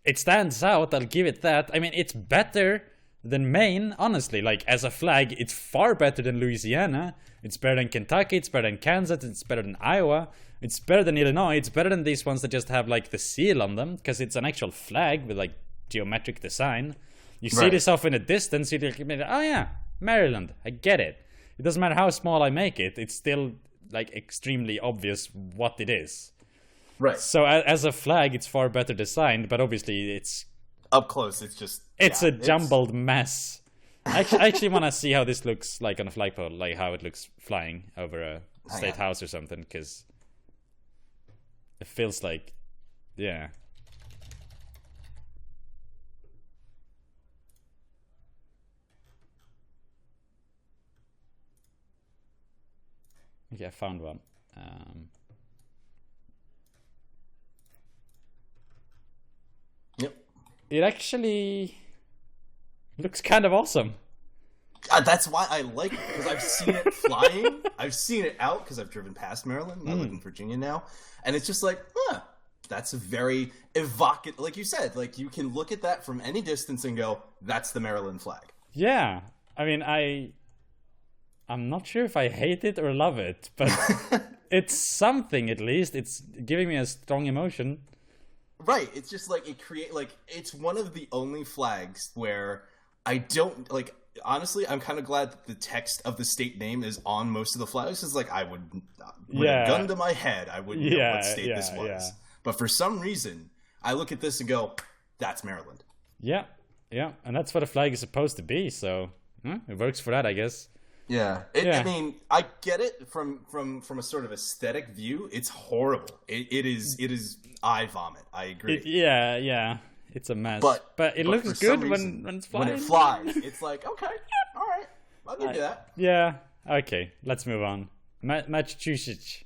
Speaker 1: it stands out, I'll give it that. I mean, it's better than Maine, honestly. Like, as a flag, it's far better than Louisiana. It's better than Kentucky, it's better than Kansas, it's better than Iowa. It's better than Illinois, it's better than these ones that just have, like, the seal on them. Because it's an actual flag with, like, geometric design. You see this off in the distance, you're like, oh yeah, Maryland, I get it. It doesn't matter how small I make it, it's still, like, extremely obvious what it is.
Speaker 2: Right.
Speaker 1: So as a flag, it's far better designed, but obviously it's
Speaker 2: up close. It's
Speaker 1: a jumbled mess. I actually want to see how this looks like on a flagpole, like how it looks flying over a state house or something, because it feels like, yeah. Okay, I found one.
Speaker 2: Yep.
Speaker 1: It actually looks kind of awesome.
Speaker 2: That's why I like it, because I've seen it flying. I've seen it out because I've driven past Maryland. I live in Virginia now. And it's just like, that's a very evocative, like you said, like you can look at that from any distance and go, that's the Maryland flag.
Speaker 1: Yeah. I mean, I'm not sure if I hate it or love it, but it's something at least. It's giving me a strong emotion.
Speaker 2: Right. It's just like it's one of the only flags where I don't like. Honestly, I'm kind of glad that the text of the state name is on most of the flags. It's like I would a gun to my head, I wouldn't know what state this was. Yeah. But for some reason, I look at this and go, "That's Maryland."
Speaker 1: Yeah, and that's what a flag is supposed to be. So it works for that, I guess.
Speaker 2: Yeah. I mean, I get it from a sort of aesthetic view. It's horrible. It is eye vomit. I agree.
Speaker 1: Yeah. It's a mess. But it looks good when it's flying.
Speaker 2: When it flies, it's like, okay, all right, I'll give you that.
Speaker 1: Yeah. Okay, let's move on. Massachusetts.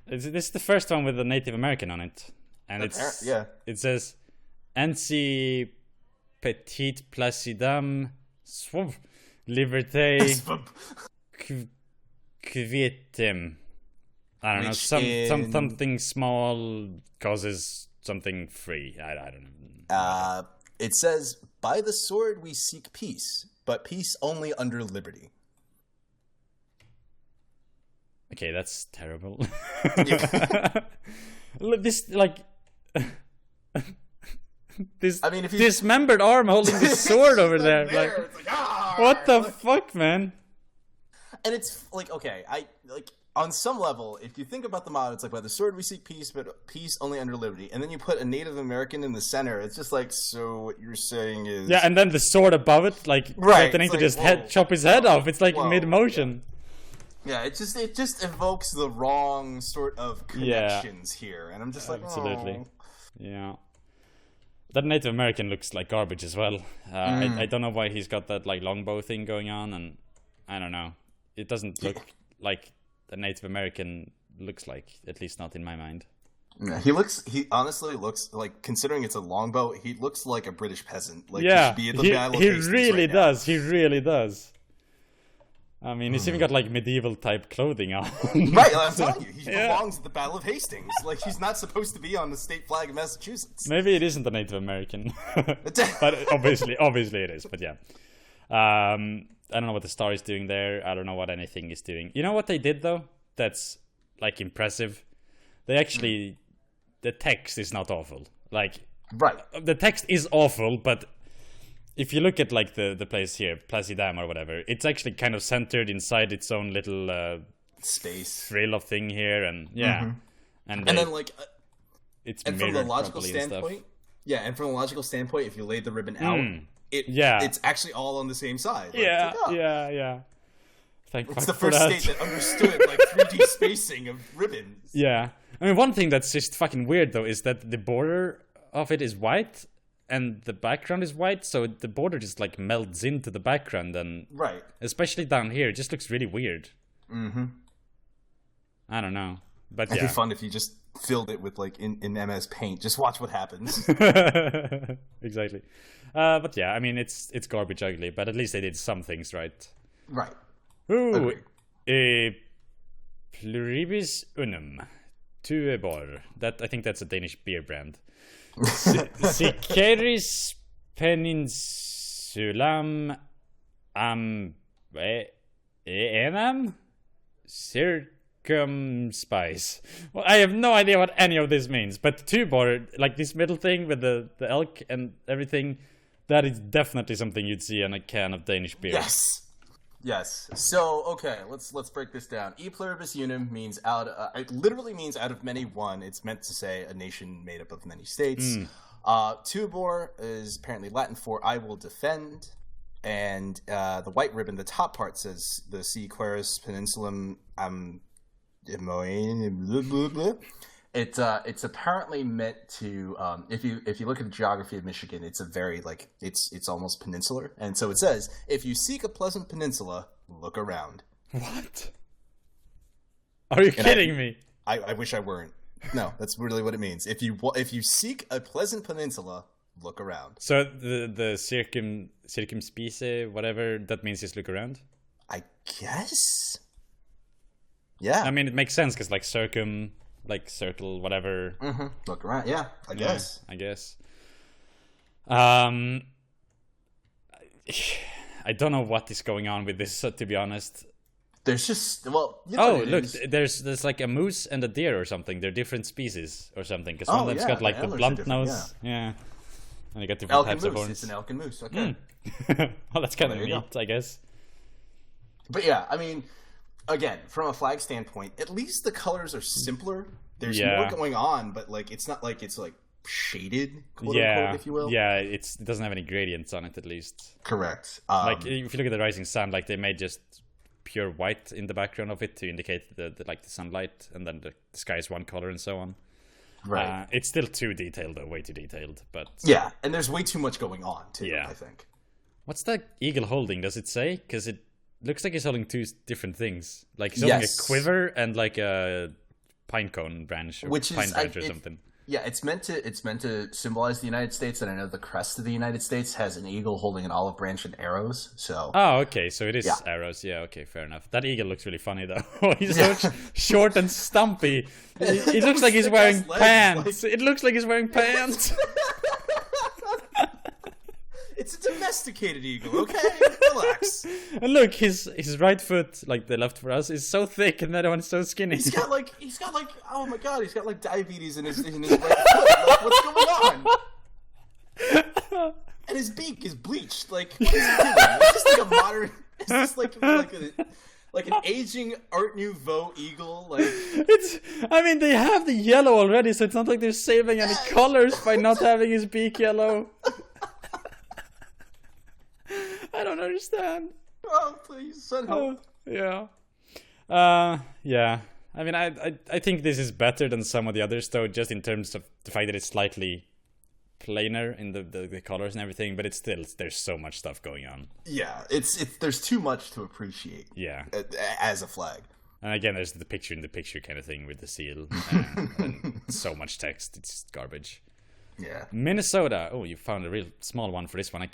Speaker 1: This is the first one with a Native American on it, and it says "Ainsi petite placidam swamp liberté kvitem." I don't know, something small causes something free. I don't know.
Speaker 2: It says, "By the sword we seek peace, but peace only under liberty."
Speaker 1: Okay, that's terrible.
Speaker 2: Yeah.
Speaker 1: This, like...
Speaker 2: I mean, if you...
Speaker 1: dismembered arm holding the sword over there.
Speaker 2: It's like,
Speaker 1: what the fuck, man?
Speaker 2: And it's like, okay, on some level, if you think about the mod, it's like, by the sword we seek peace, but peace only under liberty. And then you put a Native American in the center. It's just like, so what you're saying is...
Speaker 1: Yeah, and then the sword above it, like, threatening to just chop his head off. It's like mid-motion.
Speaker 2: Yeah, it just evokes the wrong sort of connections here. And I'm just like,
Speaker 1: absolutely. Yeah. That Native American looks like garbage as well. I don't know why he's got that, like, longbow thing going on, and I don't know. It doesn't look like the Native American looks like, at least not in my mind.
Speaker 2: Yeah, he honestly looks like, considering it's a longbow, he looks like a British peasant. Like,
Speaker 1: yeah,
Speaker 2: he should be at the Battle of Hastings
Speaker 1: really
Speaker 2: right
Speaker 1: does. He really does. I mean, he's even got like medieval type clothing on.
Speaker 2: Right, I'm telling you, he belongs at the Battle of Hastings. Like, he's not supposed to be on the state flag of Massachusetts.
Speaker 1: Maybe it isn't a Native American, but obviously it is. But yeah, I don't know what the star is doing there. I don't know what anything is doing. You know what they did though? That's like impressive. They actually, the text is not awful. Like,
Speaker 2: right,
Speaker 1: the text is awful, but if you look at like the place here, Placy Dam or whatever, it's actually kind of centered inside its own little
Speaker 2: space
Speaker 1: frill of thing here, and and
Speaker 2: then like,
Speaker 1: it's
Speaker 2: and from the logical standpoint, and from a logical standpoint, if you laid the ribbon out, it's actually all on the same side. Like,
Speaker 1: yeah.
Speaker 2: It's the first state that understood like 3D spacing of ribbons.
Speaker 1: Yeah, I mean, one thing that's just fucking weird though is that the border of it is white. And the background is white, so the border just like melds into the background, and especially down here, it just looks really weird. I don't know, but
Speaker 2: it'd be fun if you just filled it with like in MS Paint. Just watch what happens.
Speaker 1: Exactly, but yeah, I mean it's garbage ugly, but at least they did some things right.
Speaker 2: Right.
Speaker 1: Ooh, Pluribus Unum, Tuebor. That I think that's a Danish beer brand. Siceris peninsulam enam circumspice. Well, I have no idea what any of this means, but Tuebor, like this middle thing with the elk and everything, that is definitely something you'd see on a can of Danish beer.
Speaker 2: Yes. So, okay, let's break this down. E pluribus unum means it literally means out of many one. It's meant to say a nation made up of many states. Tuebor is apparently Latin for I will defend. And the white ribbon, the top part says the Si Quaeris Peninsulam It's apparently meant to if you look at the geography of Michigan, it's a very like it's almost peninsular, and so it says if you seek a pleasant peninsula, look around.
Speaker 1: What? Are you kidding me?
Speaker 2: I wish I weren't. No, that's really what it means. If you seek a pleasant peninsula, look around.
Speaker 1: So the circumspice, whatever that means, is look around.
Speaker 2: I guess. Yeah.
Speaker 1: I mean, it makes sense because like circle, whatever.
Speaker 2: Look around. Yeah, I guess.
Speaker 1: I don't know what is going on with this, to be honest.
Speaker 2: There's just
Speaker 1: look, there's like a moose and a deer or something. They're different species or something. Because one of them's got like the blunt nose. Yeah. And you got different types of horns.
Speaker 2: It's an elk and moose. Okay.
Speaker 1: Well, that's kind of neat, I guess.
Speaker 2: But yeah, I mean, again, from a flag standpoint, at least the colors are simpler. There's more going on, but like it's not like it's like shaded, quote unquote, if you will.
Speaker 1: Yeah, it doesn't have any gradients on it, at least.
Speaker 2: Correct.
Speaker 1: Like if you look at the rising sun, like they made just pure white in the background of it to indicate the sunlight, and then the sky is one color and so on.
Speaker 2: Right.
Speaker 1: It's still too detailed, though, way too detailed. But
Speaker 2: yeah, and there's way too much going on too. Yeah. I think.
Speaker 1: What's that eagle holding? Does it say? Because it looks like he's holding two different things. Like he's holding a quiver and like a pine cone branch, or pine branch or something.
Speaker 2: Yeah, it's meant to symbolize the United States, and I know the crest of the United States has an eagle holding an olive branch and arrows. So.
Speaker 1: Oh, okay, so it is arrows. Yeah, okay, fair enough. That eagle looks really funny though. He's so short and stumpy. It looks like he's wearing pants. It looks like he's wearing pants.
Speaker 2: It's a domesticated eagle, okay? Relax.
Speaker 1: And look, his right foot, like the left for us, is so thick, and the other one's so skinny.
Speaker 2: He's got like, oh my god, he's got like diabetes in his right foot. Like, what's going on? And his beak is bleached. Like, what is he doing? Is this like a modern? Is this like an aging Art Nouveau eagle? Like,
Speaker 1: I mean, they have the yellow already, so it's not like they're saving any colors by not having his beak yellow. I don't understand.
Speaker 2: Oh, please, send help.
Speaker 1: Yeah. Yeah. I mean, I think this is better than some of the others, though, just in terms of the fact that it's slightly plainer in the colors and everything, but it's still, there's so much stuff going on.
Speaker 2: Yeah, there's too much to appreciate.
Speaker 1: Yeah.
Speaker 2: As a flag.
Speaker 1: And again, there's the picture in the picture kind of thing with the seal. And so much text. It's garbage.
Speaker 2: Yeah.
Speaker 1: Minnesota. Oh, you found a real small one for this one.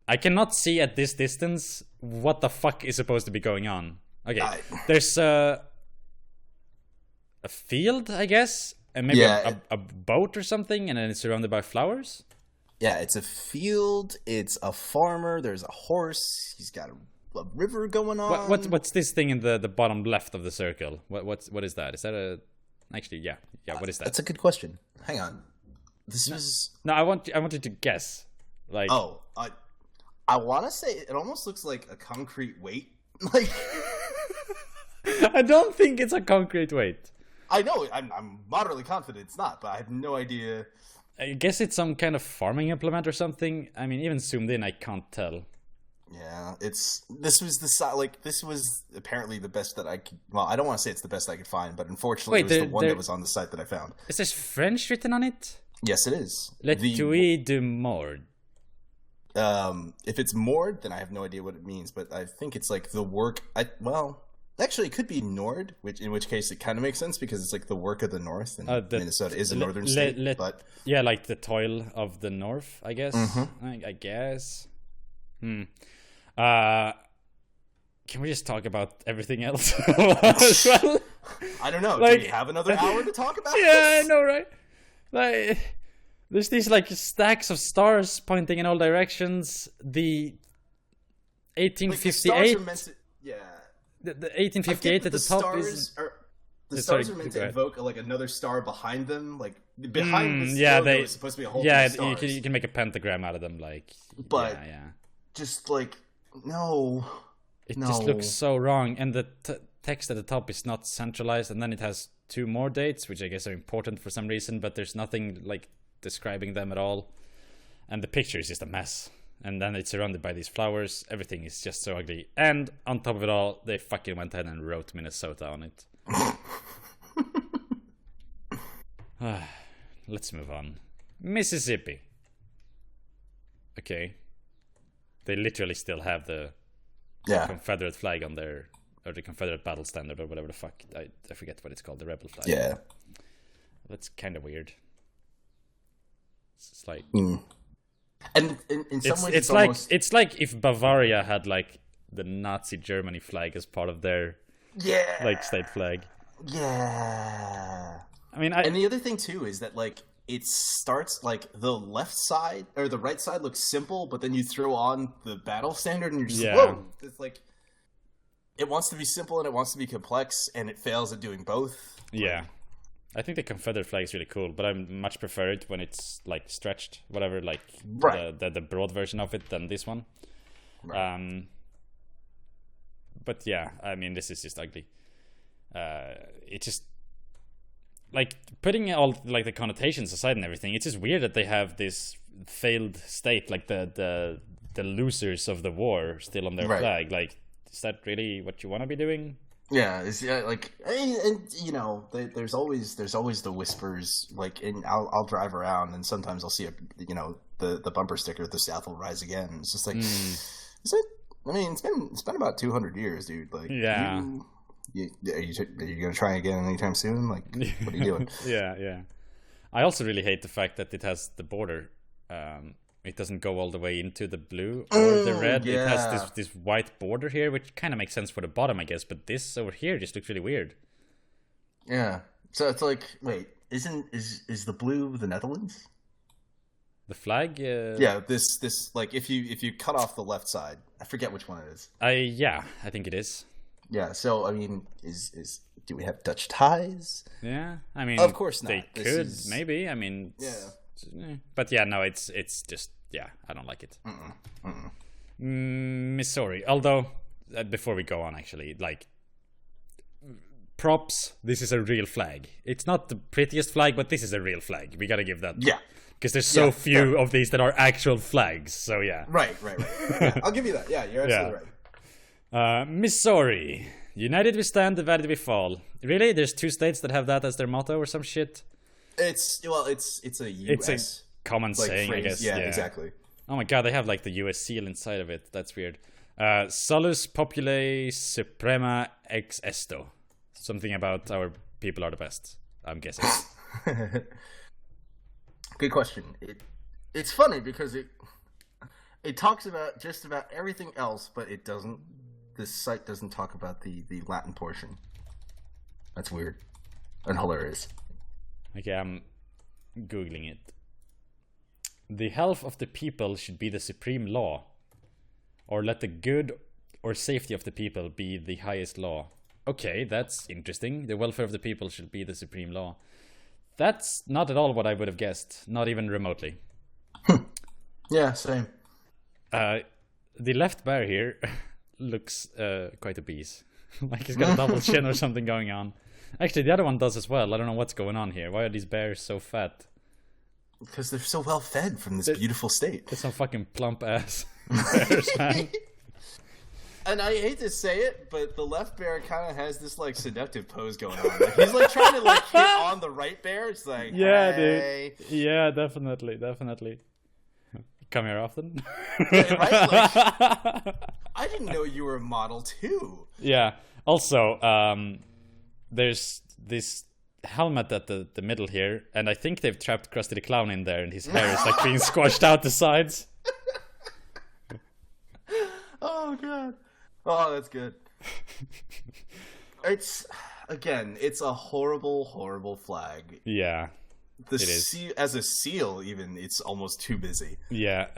Speaker 1: I cannot see at this distance what the fuck is supposed to be going on? Okay,
Speaker 2: I-
Speaker 1: there's a field, I guess, and maybe a boat or something, and then it's surrounded by flowers.
Speaker 2: Yeah, it's a field. It's a farmer. There's a horse. He's got a river going on.
Speaker 1: What's this thing in the bottom left of the circle? What is that? Is that a... Actually, yeah. What is that?
Speaker 2: That's a good question. Hang on. This was...
Speaker 1: No, I want you to guess. Like...
Speaker 2: Oh, I want to say it almost looks like a concrete weight. Like...
Speaker 1: I don't think it's a concrete weight.
Speaker 2: I know. I'm moderately confident it's not, but I have no idea.
Speaker 1: I guess it's some kind of farming implement or something. I mean, even zoomed in, I can't tell.
Speaker 2: Yeah, this was apparently the best that I could. Well, I don't want to say it's the best I could find, but unfortunately, it was the one that was on the site that I found.
Speaker 1: Is there French written on it?
Speaker 2: Yes, it is.
Speaker 1: Le tuile de mort.
Speaker 2: If it's moored, then I have no idea what it means, but I think it's like the work. Actually, it could be Nord, in which case it kind of makes sense because it's like the work of the North, and Minnesota is a northern state. But
Speaker 1: yeah, like the toil of the North, I guess.
Speaker 2: Mm-hmm.
Speaker 1: I guess. Can we just talk about everything else as well?
Speaker 2: I don't know.
Speaker 1: Like,
Speaker 2: do we have another hour to talk about?
Speaker 1: Yeah, I know, right? Like, there's these like stacks of stars pointing in all directions. The 1858.
Speaker 2: Like the stars are meant to, yeah.
Speaker 1: The 1858 at the top is.
Speaker 2: The stars are meant to evoke like another star behind them, like behind the logo is supposed to be a whole bunch of stars.
Speaker 1: you can make a pentagram out of them, like.
Speaker 2: But just like
Speaker 1: it just looks so wrong, and the text at the top is not centralized, and then it has 2 more dates, which I guess are important for some reason, but there's nothing like describing them at all, and the picture is just a mess. And then it's surrounded by these flowers. Everything is just so ugly. And on top of it all, they fucking went ahead and wrote Minnesota on it. Let's move on. Mississippi. Okay. They literally still have the Confederate flag on their... Or the Confederate battle standard or whatever the fuck. I forget what it's called. The rebel flag.
Speaker 2: Yeah.
Speaker 1: That's kind of weird. It's like...
Speaker 2: And in some ways,
Speaker 1: it's like if Bavaria had like the Nazi Germany flag as part of their like state flag.
Speaker 2: Yeah.
Speaker 1: I mean,
Speaker 2: and the other thing too is that like it starts like the left side or the right side looks simple, but then you throw on the battle standard and you're just whoa. It's like it wants to be simple and it wants to be complex, and it fails at doing both.
Speaker 1: Yeah. I think the Confederate flag is really cool, but I much prefer it when it's like stretched, whatever, like the broad version of it than this one. Right. But yeah, I mean, this is just ugly. It just like putting all like the connotations aside and everything. It's just weird that they have this failed state, like the losers of the war, still on their flag. Like, is that really what you want to be doing?
Speaker 2: Yeah, like, and you know, there's always the whispers. Like, I'll drive around, and sometimes I'll see the bumper sticker, "The South will rise again." It's just like, is it? I mean, it's been about 200 years, dude. Like,
Speaker 1: yeah.
Speaker 2: Are you gonna try again anytime soon? Like, what are you doing?
Speaker 1: Yeah. I also really hate the fact that it has the border. It doesn't go all the way into the blue or the red. Yeah. It has this white border here, which kind of makes sense for the bottom, I guess. But this over here just looks really weird.
Speaker 2: Yeah. So it's like, wait, is the blue the Netherlands?
Speaker 1: The flag?
Speaker 2: Yeah. This like if you cut off the left side, I forget which one it is.
Speaker 1: I think it is.
Speaker 2: Yeah. So I mean, do we have Dutch ties?
Speaker 1: Yeah. I mean,
Speaker 2: of course not.
Speaker 1: They could maybe. I mean,
Speaker 2: yeah.
Speaker 1: But yeah, no, it's just I don't like it. Missouri. Although before we go on, actually, like props. This is a real flag. It's not the prettiest flag, but this is a real flag. We gotta give that.
Speaker 2: Yeah.
Speaker 1: Because there's so few of these that are actual flags. So yeah.
Speaker 2: Right. Yeah, I'll give you that. Yeah, you're absolutely right.
Speaker 1: Missouri. United we stand, divided we fall. Really? There's 2 states that have that as their motto or some shit?
Speaker 2: It's a US.
Speaker 1: It's a common saying,
Speaker 2: phrase.
Speaker 1: I guess.
Speaker 2: Yeah, exactly.
Speaker 1: Oh my god, they have like the US seal inside of it. That's weird. Salus populi suprema ex esto. Something about our people are the best, I'm guessing.
Speaker 2: Good question. It's funny because It talks about just about everything else, but it doesn't. This site doesn't talk about the Latin portion. That's weird and hilarious.
Speaker 1: Okay, I'm googling it. The health of the people should be the supreme law, or let the good or safety of the people be the highest law. Okay, that's interesting. The welfare of the people should be the supreme law. That's not at all what I would have guessed, not even remotely.
Speaker 2: Yeah, same.
Speaker 1: The left bear here looks quite obese. Like he's got a double chin or something going on. Actually, the other one does as well. I don't know what's going on here. Why are these bears so fat?
Speaker 2: Because they're so well fed from this beautiful state.
Speaker 1: It's some fucking plump ass bears, man.
Speaker 2: And I hate to say it, but the left bear kind of has this like seductive pose going on. Like, he's like trying to like hit on the right bear. It's like,
Speaker 1: yeah,
Speaker 2: hey.
Speaker 1: dude. Yeah, definitely. Come here often.
Speaker 2: Yeah, right? Like, I didn't know you were a model too.
Speaker 1: Yeah. Also, there's this helmet at the middle here, and I think they've trapped Krusty the Clown in there, and his hair is like being squashed out the sides.
Speaker 2: Oh god. Oh, that's good. It's a horrible flag.
Speaker 1: Yeah.
Speaker 2: The seal, as a seal, even it's almost too busy.
Speaker 1: Yeah.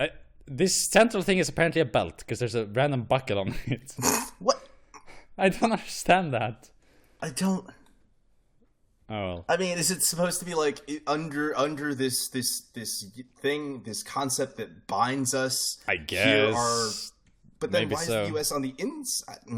Speaker 1: This central thing is apparently a belt because there's a random buckle on it.
Speaker 2: What?
Speaker 1: I don't understand that.
Speaker 2: I don't.
Speaker 1: Oh well.
Speaker 2: I mean, is it supposed to be like under this thing, this concept that binds us?
Speaker 1: I guess.
Speaker 2: But then
Speaker 1: maybe
Speaker 2: why is the U.S. on the inside?
Speaker 1: I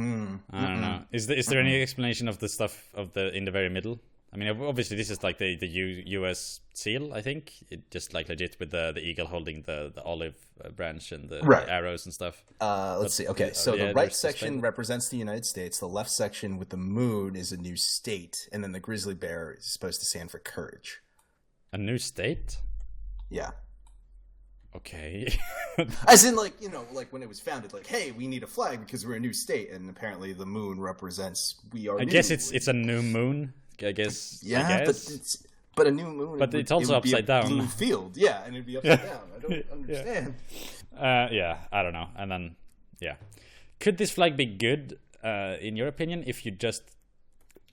Speaker 1: don't know. Is there any explanation of the stuff in the very middle? I mean, obviously this is like the U.S. seal, I think. It just like legit with the eagle holding the olive branch and the arrows and stuff.
Speaker 2: Let's see. Okay, so the right section represents the United States. The left section with the moon is a new state, and then the grizzly bear is supposed to stand for courage.
Speaker 1: A new state?
Speaker 2: Yeah.
Speaker 1: Okay.
Speaker 2: As in, like, you know, like when it was founded, like, hey, we need a flag because we're a new state, and apparently the moon represents we are.
Speaker 1: I guess it's a new moon. I guess.
Speaker 2: Yeah, but a new moon.
Speaker 1: But it's also upside down.
Speaker 2: Blue field, yeah, and it'd be upside down. I don't understand.
Speaker 1: Yeah, I don't know. And then, yeah, could this flag be good, in your opinion, if you just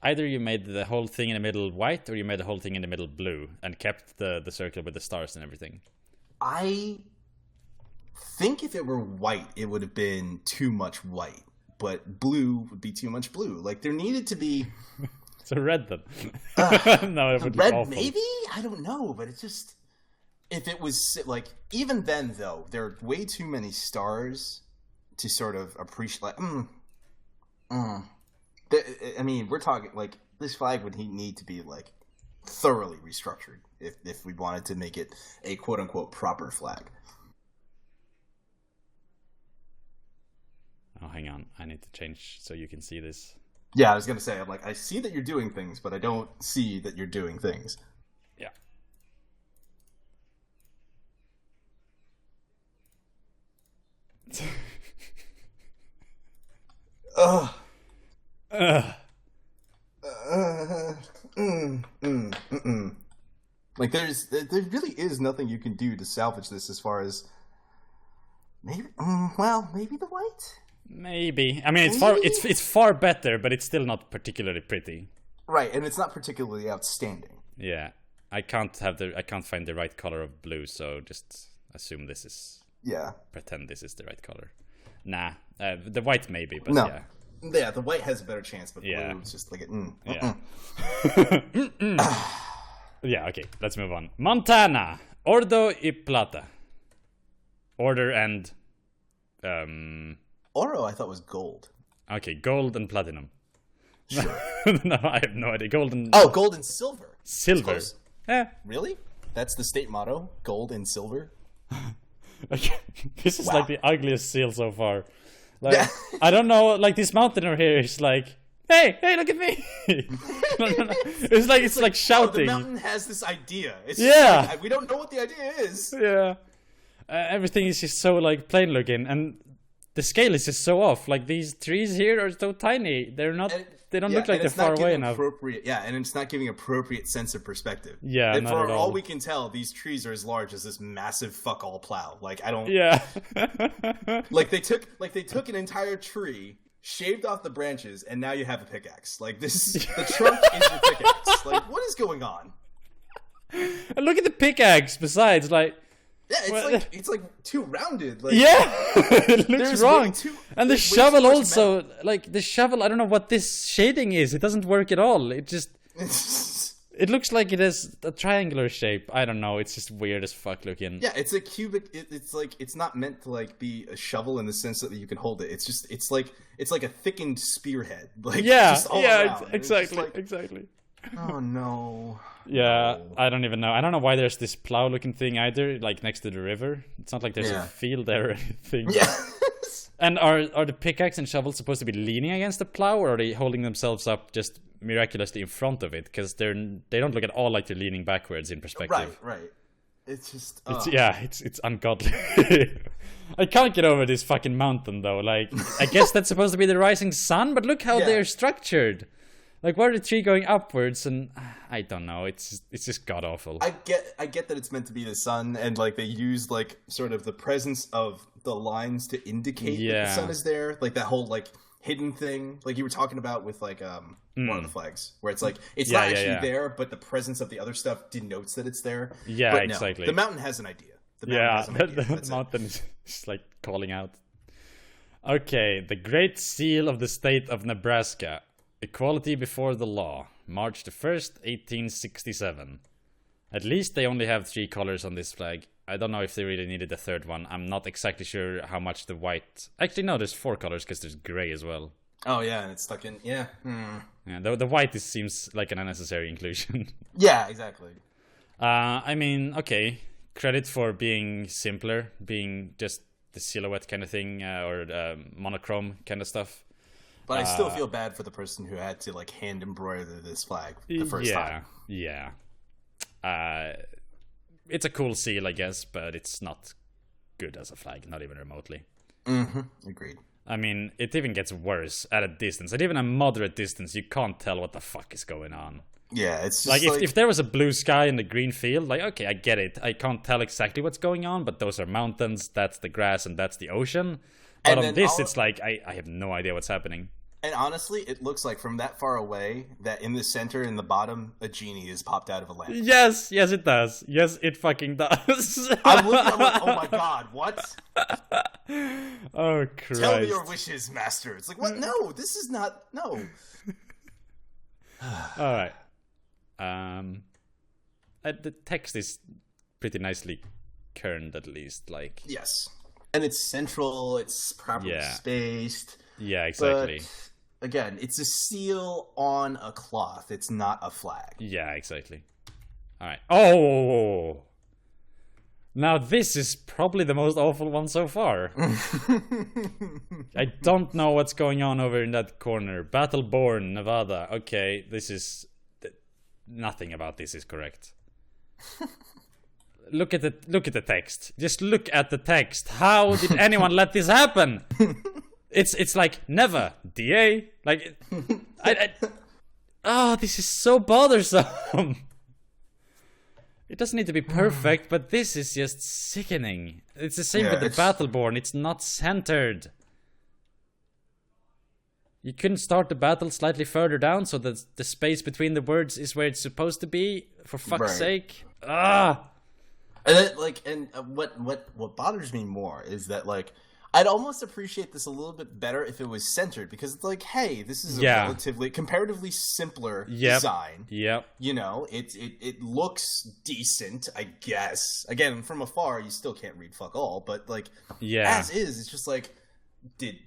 Speaker 1: either you made the whole thing in the middle white or you made the whole thing in the middle blue and kept the circle with the stars and everything?
Speaker 2: I think if it were white, it would have been too much white, but blue would be too much blue. Like there needed to be.
Speaker 1: So red then. No, it would be
Speaker 2: red
Speaker 1: awful.
Speaker 2: Maybe, I don't know, but it's just if it was like even then though there are way too many stars to sort of appreciate. Like, I mean, we're talking like this flag would need to be like thoroughly restructured if we wanted to make it a quote unquote proper flag.
Speaker 1: Oh, hang on. I need to change so you can see this.
Speaker 2: Yeah, I was gonna say, I'm like, I see that you're doing things, but I don't see that you're doing things.
Speaker 1: Yeah.
Speaker 2: Ugh. Like there really is nothing you can do to salvage this as far as maybe maybe the white.
Speaker 1: Maybe. I mean, it's far better, but it's still not particularly pretty.
Speaker 2: Right, and it's not particularly outstanding.
Speaker 1: Yeah, I can't find the right color of blue, so just assume this is.
Speaker 2: Yeah.
Speaker 1: Pretend this is the right color. Nah, the white maybe, but
Speaker 2: no.
Speaker 1: yeah.
Speaker 2: Yeah, the white has a better chance, but
Speaker 1: yeah.
Speaker 2: blue is just like
Speaker 1: Yeah. Yeah. Okay, let's move on. Montana, Ordo y Plata. Order and.
Speaker 2: Oro, I thought was gold.
Speaker 1: Okay, gold and platinum.
Speaker 2: Sure.
Speaker 1: No, I have no idea. Gold and...
Speaker 2: Oh, gold and silver.
Speaker 1: Silver.
Speaker 2: Really? That's the state motto? Gold and silver?
Speaker 1: Okay. This is like the ugliest seal so far. Like, I don't know, like this mountaineer here is like, hey, look at me. No. It's like shouting.
Speaker 2: Oh, the mountain has this idea. It's like, we don't know what the idea is.
Speaker 1: Yeah. Everything is just so like plain looking, and the scale is just so off. Like these trees here are so tiny. They're not. They don't look like they're far away enough.
Speaker 2: Yeah, and it's not giving appropriate sense of perspective.
Speaker 1: Yeah,
Speaker 2: and
Speaker 1: not
Speaker 2: for
Speaker 1: at
Speaker 2: all
Speaker 1: all
Speaker 2: we can tell, these trees are as large as this massive fuck all plow. Like I don't.
Speaker 1: Yeah.
Speaker 2: like they took an entire tree, shaved off the branches, and now you have a pickaxe. Like this, the trunk is your pickaxe. Like what is going on?
Speaker 1: And look at the pickaxe. Besides, like.
Speaker 2: Yeah, it's like too rounded. Like,
Speaker 1: yeah, it looks wrong. And the shovel also, like the shovel, I don't know what this shading is. It doesn't work at all. It just, it looks like it has a triangular shape. I don't know. It's just weird as fuck looking.
Speaker 2: Yeah, it's a cubic. It's like it's not meant to like be a shovel in the sense that you can hold it. It's just it's like a thickened spearhead. Like
Speaker 1: exactly.
Speaker 2: Oh no.
Speaker 1: Yeah, I don't even know. I don't know why there's this plow-looking thing either, like next to the river. It's not like there's a field there or anything.
Speaker 2: Yeah.
Speaker 1: And are the pickaxe and shovel supposed to be leaning against the plow, or are they holding themselves up just miraculously in front of it? Because they don't look at all like they're leaning backwards in perspective.
Speaker 2: Right. It's just
Speaker 1: it's ungodly. I can't get over this fucking mountain though. Like I guess that's supposed to be the rising sun, but look how they're structured. Like, why are the tree going upwards? And I don't know. It's just god awful.
Speaker 2: I get that it's meant to be the sun, and like they use like sort of the presence of the lines to indicate that the sun is there. Like that whole like hidden thing, like you were talking about with like one of the flags, where it's like it's not actually there, but the presence of the other stuff denotes that it's there.
Speaker 1: Yeah,
Speaker 2: but
Speaker 1: exactly.
Speaker 2: No, the mountain has an idea.
Speaker 1: The mountain is just like calling out. Okay, the Great Seal of the State of Nebraska. Equality before the law, March the 1st, 1867. At least they only have 3 colors on this flag. I don't know if they really needed a third one. I'm not exactly sure how much the white... Actually, no, there's 4 colors because there's gray as well.
Speaker 2: Oh, yeah, and it's stuck in... Yeah.
Speaker 1: Yeah, the white seems like an unnecessary inclusion.
Speaker 2: Yeah, exactly.
Speaker 1: I mean, okay. Credit for being simpler, being just the silhouette kind of thing, or monochrome kind of stuff.
Speaker 2: But I still feel bad for the person who had to like hand embroider this flag the first time.
Speaker 1: Yeah. It's a cool seal, I guess, but it's not good as a flag, not even remotely.
Speaker 2: Agreed.
Speaker 1: I mean, it even gets worse at a distance. At even a moderate distance, you can't tell what the fuck is going on.
Speaker 2: Yeah, it's just
Speaker 1: like if there was a blue sky and a green field, like, okay, I get it. I can't tell exactly what's going on, but those are mountains, that's the grass, and that's the ocean. But on this, it's like, I have no idea what's happening.
Speaker 2: And honestly, it looks like from that far away that in the center, in the bottom, a genie has popped out of a lamp.
Speaker 1: Yes, it does. Yes, it fucking does.
Speaker 2: I'm like, oh my god, what?
Speaker 1: Oh, Christ.
Speaker 2: Tell me your wishes, master. It's like, what? No, this is not, no.
Speaker 1: Alright. The text is pretty nicely kerned, at least. Like,
Speaker 2: yes. And it's central, it's properly spaced.
Speaker 1: Yeah, exactly.
Speaker 2: But again, it's a seal on a cloth. It's not a flag.
Speaker 1: Yeah, exactly. All right. Oh! Now this is probably the most awful one so far. I don't know what's going on over in that corner. Battleborn, Nevada. Okay, this is... Nothing about this is correct. Look at the text. Just look at the text. How did anyone let this happen? It's like never DA. Like this is so bothersome. It doesn't need to be perfect, but this is just sickening. It's the same with the Battleborn. It's not centered. You couldn't start the battle slightly further down so that the space between the words is where it's supposed to be. For fuck's sake.
Speaker 2: And then, what bothers me more is that like I'd almost appreciate this a little bit better if it was centered, because it's like, hey, this is a comparatively simpler design.
Speaker 1: Yep.
Speaker 2: You know, it looks decent, I guess. Again, from afar, you still can't read fuck all, but like, as is, it's just like, did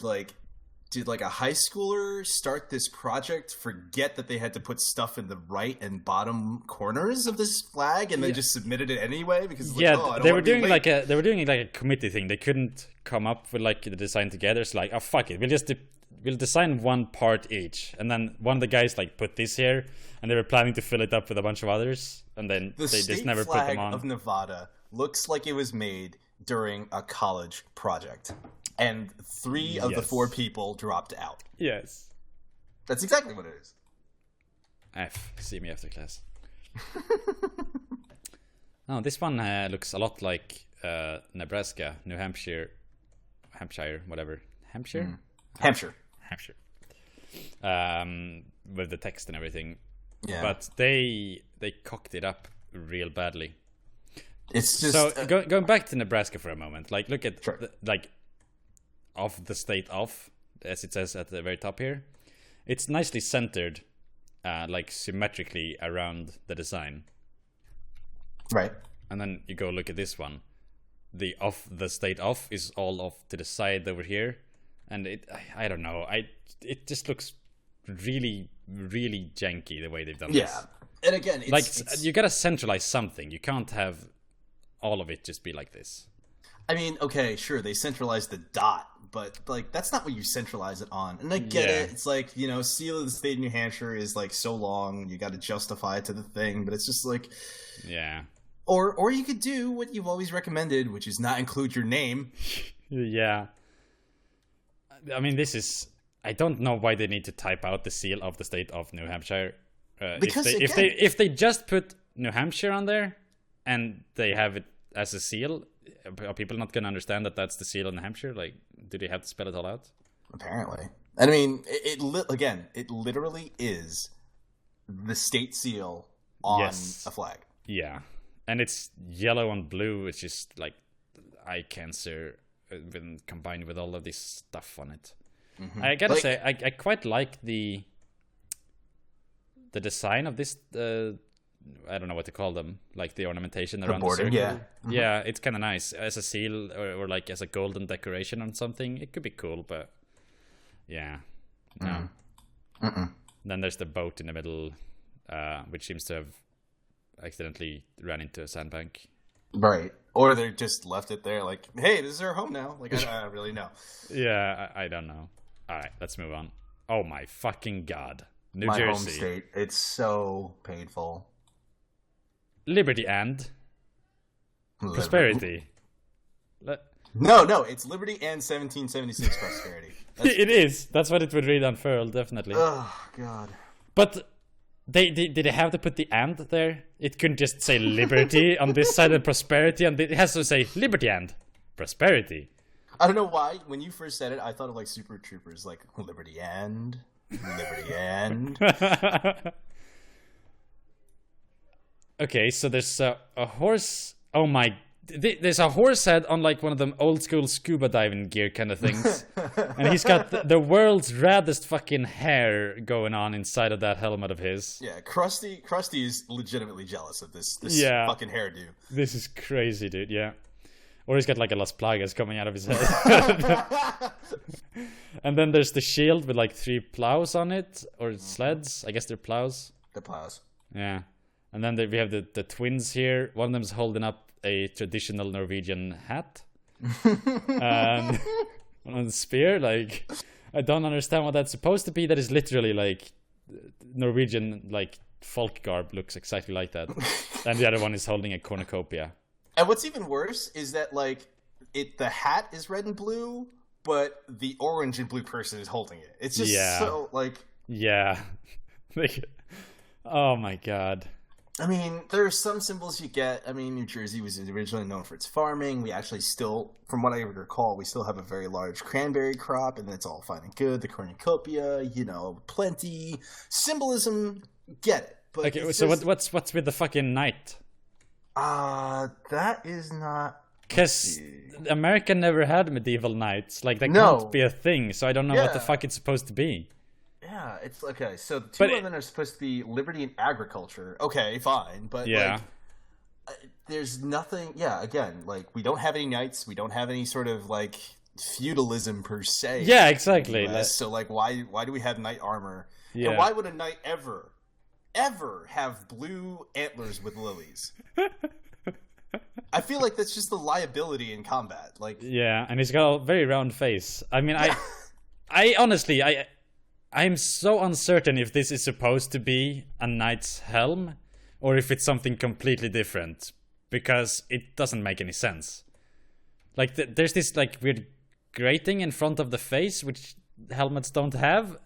Speaker 2: a high schooler start this project, forget that they had to put stuff in the right and bottom corners of this flag, and they just submitted it anyway because
Speaker 1: they were doing like a committee thing. They couldn't come up with like the design together. It's like, oh fuck it, we'll design one part each, and then one of the guys like put this here, and they were planning to fill it up with a bunch of others, and then they just never put them on.
Speaker 2: The state flag of Nevada looks like it was made during a college project. and 3 of the 4 people dropped out.
Speaker 1: Yes.
Speaker 2: That's exactly what it is.
Speaker 1: F. See me after class. Oh, this one looks a lot like Nebraska, New Hampshire, whatever. Hampshire?
Speaker 2: Hampshire.
Speaker 1: With the text and everything.
Speaker 2: Yeah.
Speaker 1: But they cocked it up real badly.
Speaker 2: It's just
Speaker 1: so going back to Nebraska for a moment. Like, look at
Speaker 2: Sure.
Speaker 1: of the state of, as it says at the very top here. It's nicely centered, like symmetrically around the design.
Speaker 2: Right.
Speaker 1: And then you go look at this one. The state of is all off to the side over here, and I don't know. It just looks really, really janky the way they've done this.
Speaker 2: Yeah, and again, it's,
Speaker 1: you gotta centralize something. You can't have all of it just be like this.
Speaker 2: I mean, okay, sure, they centralized the dot, but like that's not what you centralize it on. And I get it. It's like, you know, seal of the state of New Hampshire is like so long, you got to justify it to the thing, but it's just like,
Speaker 1: yeah.
Speaker 2: Or you could do what you've always recommended, which is not include your name.
Speaker 1: Yeah. I mean, this is... I don't know why they need to type out the seal of the state of New Hampshire.
Speaker 2: Because
Speaker 1: if they just put New Hampshire on there and they have it as a seal, are people not going to understand that that's the seal of New Hampshire? Like, do they have to spell it all out?
Speaker 2: Apparently. And I mean, it literally is the state seal on a flag.
Speaker 1: Yeah. And it's yellow and blue. It's just like eye cancer combined with all of this stuff on it. Mm-hmm. I gotta say, I quite like the design of this. I don't know what to call them, like the ornamentation around the circle.
Speaker 2: Yeah, mm-hmm.
Speaker 1: Yeah, it's kind of nice as a seal or like as a golden decoration on something. It could be cool, but yeah, no. Then there's the boat in the middle, which seems to have accidentally ran into a sandbank.
Speaker 2: Right. Or they just left it there like, hey, this is our home now. Like, I don't really know.
Speaker 1: Yeah, I don't know. All right, let's move on. Oh my fucking God. New
Speaker 2: My
Speaker 1: Jersey.
Speaker 2: home state. It's so painful.
Speaker 1: Liberty and prosperity.
Speaker 2: No, it's Liberty and 1776 prosperity.
Speaker 1: It is. That's what it would read unfurled, definitely.
Speaker 2: Oh, God.
Speaker 1: But... Did they have to put the and there? It couldn't just say liberty on this side and prosperity, and it has to say liberty and prosperity.
Speaker 2: I don't know why. When you first said it, I thought of like Super Troopers, like liberty and.
Speaker 1: Okay, so there's a horse. Oh my! There's a horse head on like one of them old school scuba diving gear kind of things, and he's got the world's raddest fucking hair going on inside of that helmet of his.
Speaker 2: Yeah, Krusty is legitimately jealous of this fucking hairdo.
Speaker 1: This is crazy, dude. Yeah, or he's got like a Las Plagas coming out of his head. And then there's the shield with like 3 plows on it, or sleds. I guess they're plows.
Speaker 2: The plows.
Speaker 1: Yeah, and then we have the twins here. One of them's holding up a traditional Norwegian hat and on the spear. Like, I don't understand what that's supposed to be. That is literally like Norwegian, like folk garb, looks exactly like that. And the other one is holding a cornucopia.
Speaker 2: And what's even worse is that like the hat is red and blue, but the orange and blue person is holding it. It's just so like
Speaker 1: oh my God.
Speaker 2: I mean, there are some symbols you get. I mean, New Jersey was originally known for its farming. We actually still, from what I recall, we still have a very large cranberry crop, and it's all fine and good. The cornucopia, you know, plenty. Symbolism, get it. But
Speaker 1: okay, so what's with the fucking knight?
Speaker 2: That is not...
Speaker 1: Because America never had medieval knights. Like, that can't be a thing, so I don't know what the fuck it's supposed to be.
Speaker 2: Yeah, it's okay. So the 2 of them are supposed to be liberty and agriculture. Okay, fine, but like, there's nothing. Yeah, again, like we don't have any knights. We don't have any sort of like feudalism per se.
Speaker 1: Yeah, exactly.
Speaker 2: So like, why do we have knight armor?
Speaker 1: Yeah.
Speaker 2: And why would a knight ever have blue antlers with lilies? I feel like that's just a liability in combat. Like,
Speaker 1: yeah, and he's got a very round face. I mean, I honestly, I'm so uncertain if this is supposed to be a knight's helm or if it's something completely different, because it doesn't make any sense. Like there's this like weird grating in front of the face, which helmets don't have,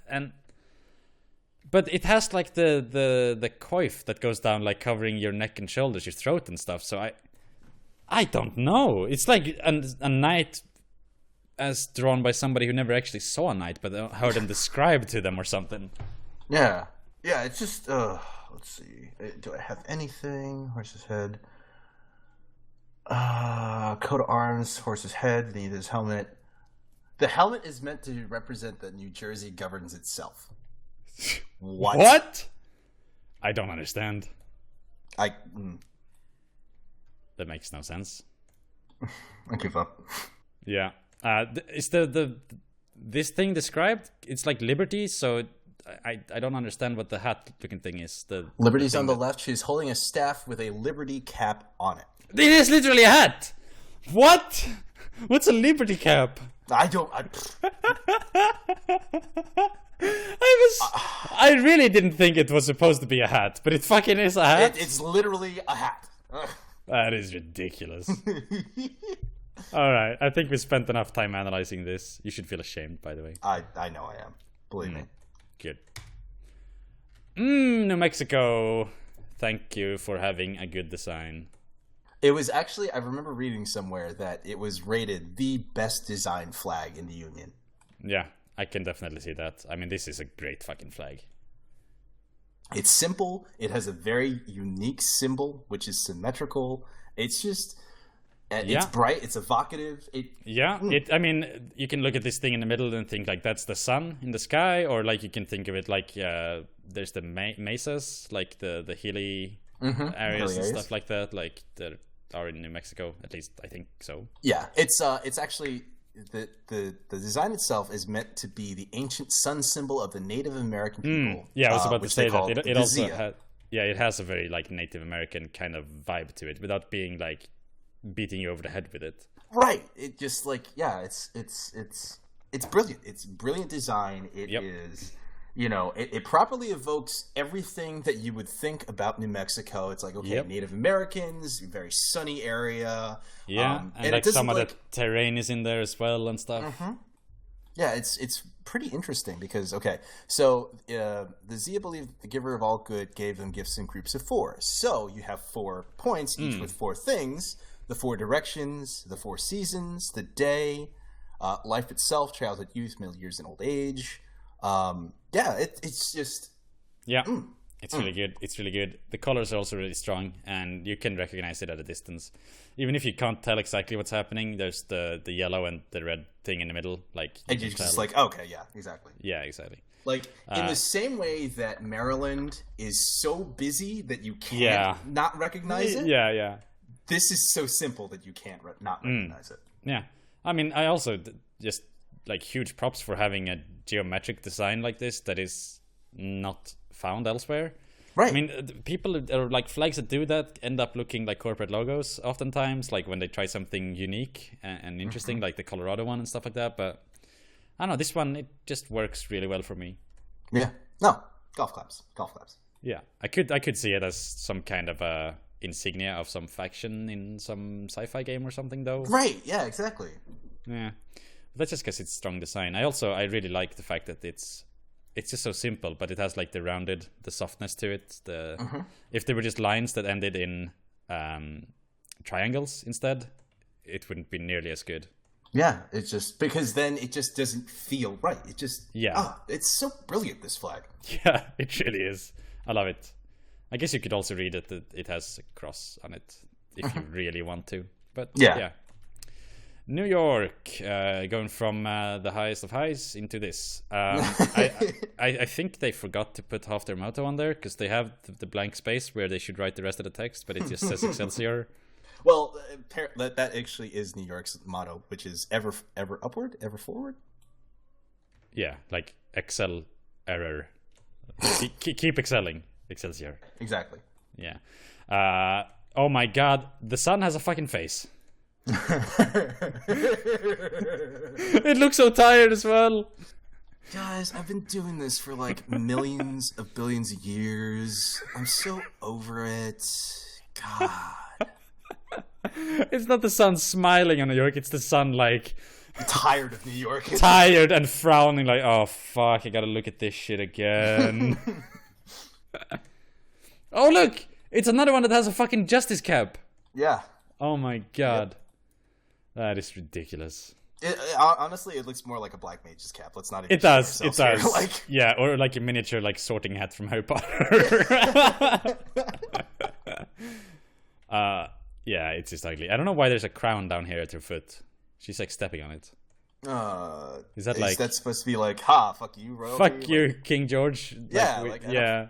Speaker 1: but it has like the coif that goes down, like covering your neck and shoulders, your throat and stuff. So I don't know. It's like a knight as drawn by somebody who never actually saw a knight, but heard them described to them or something.
Speaker 2: Yeah. Yeah, it's just, let's see. Do I have anything? Horse's head. Coat of arms, horse's head, need his helmet. The helmet is meant to represent that New Jersey governs itself.
Speaker 1: What? I don't understand. That makes no sense.
Speaker 2: I give up.
Speaker 1: Yeah. Is this thing described? It's like Liberty, so I don't understand what the hat looking thing is.
Speaker 2: Liberty's on the left. She's holding a staff with a Liberty cap on it.
Speaker 1: It is literally a hat. What? What's a Liberty cap?
Speaker 2: I don't.
Speaker 1: I really didn't think it was supposed to be a hat, but it fucking is a hat.
Speaker 2: It's literally a hat.
Speaker 1: That is ridiculous. Alright, I think we spent enough time analyzing this. You should feel ashamed, by the way.
Speaker 2: I know I am. Believe me.
Speaker 1: Good. New Mexico. Thank you for having a good design.
Speaker 2: It was actually, I remember reading somewhere that it was rated the best designed flag in the Union.
Speaker 1: Yeah, I can definitely see that. I mean, this is a great fucking flag.
Speaker 2: It's simple. It has a very unique symbol, which is symmetrical. It's just, it's bright. It's evocative.
Speaker 1: I mean, you can look at this thing in the middle and think like that's the sun in the sky, or like you can think of it like there's the mesas, like the hilly areas and stuff like that, like that are in New Mexico. At least I think so.
Speaker 2: Yeah, it's actually. The design itself is meant to be the ancient sun symbol of the Native American people.
Speaker 1: Yeah, I was about to say that. It also it has a very like Native American kind of vibe to it, without being like beating you over the head with it.
Speaker 2: Right. It just like it's brilliant. It's brilliant design. It is. You know, it properly evokes everything that you would think about New Mexico. It's like, okay, Native Americans, very sunny area.
Speaker 1: Yeah, and like some of the terrain is in there as well and stuff.
Speaker 2: Mm-hmm. Yeah, it's pretty interesting because, okay, so the Zia believed the giver of all good gave them gifts in groups of 4. So you have 4 points, each with 4 things: the 4 directions, the 4 seasons, the day, life itself, childhood, youth, middle years, and old age. It's just
Speaker 1: it's really good. It's really good. The colors are also really strong, and you can recognize it at a distance, even if you can't tell exactly what's happening. There's the yellow and the red thing in the middle, like
Speaker 2: and you're just like, okay, yeah, exactly.
Speaker 1: Yeah, exactly.
Speaker 2: Like in the same way that Maryland is so busy that you can't not recognize it.
Speaker 1: Yeah.
Speaker 2: This is so simple that you can't not recognize it.
Speaker 1: Yeah, I mean, I also just like huge props for having a geometric design like this that is not found elsewhere.
Speaker 2: Right.
Speaker 1: I mean, people or like flags that do that end up looking like corporate logos oftentimes, like when they try something unique and interesting, like the Colorado one and stuff like that. But I don't know, this one, it just works really well for me.
Speaker 2: Yeah. No, golf claps.
Speaker 1: Yeah, I could see it as some kind of a insignia of some faction in some sci-fi game or something, though.
Speaker 2: Right. Yeah. Exactly.
Speaker 1: Yeah. That's just because it's strong design. I really like the fact that it's just so simple, but it has like the softness to it. If there were just lines that ended in triangles instead, it wouldn't be nearly as good.
Speaker 2: Yeah, it's just because then it just doesn't feel right. It just it's so brilliant, this flag.
Speaker 1: Yeah, it really is. I love it. I guess you could also read it that it has a cross on it if you really want to. But yeah. New York, going from the highest of highs into this. I think they forgot to put half their motto on there, because they have the blank space where they should write the rest of the text, but it just says Excelsior.
Speaker 2: Well, that actually is New York's motto, which is ever upward, ever forward.
Speaker 1: Yeah, like excel error. Keep excelling, Excelsior.
Speaker 2: Exactly.
Speaker 1: Yeah. Oh my god, the sun has a fucking face. It looks so tired as well.
Speaker 2: Guys, I've been doing this for like millions of billions of years. I'm so over it. God.
Speaker 1: It's not the sun smiling on New York, it's the sun like
Speaker 2: Tired of New York.
Speaker 1: Tired and frowning like, oh fuck, I gotta look at this shit again. Oh look, it's another one that has a fucking justice cap.
Speaker 2: Yeah.
Speaker 1: Oh my god. Yep. That is ridiculous.
Speaker 2: Honestly, it looks more like a Black Mage's cap. Let's not even.
Speaker 1: It does.
Speaker 2: Like...
Speaker 1: Yeah, or like a miniature like sorting hat from Harry Potter. Yeah, it's just ugly. I don't know why there's a crown down here at her foot. She's like stepping on it. Is that like? Is
Speaker 2: that supposed to be like, ha, fuck you, royalty?
Speaker 1: Fuck you, like... King George.
Speaker 2: Yeah,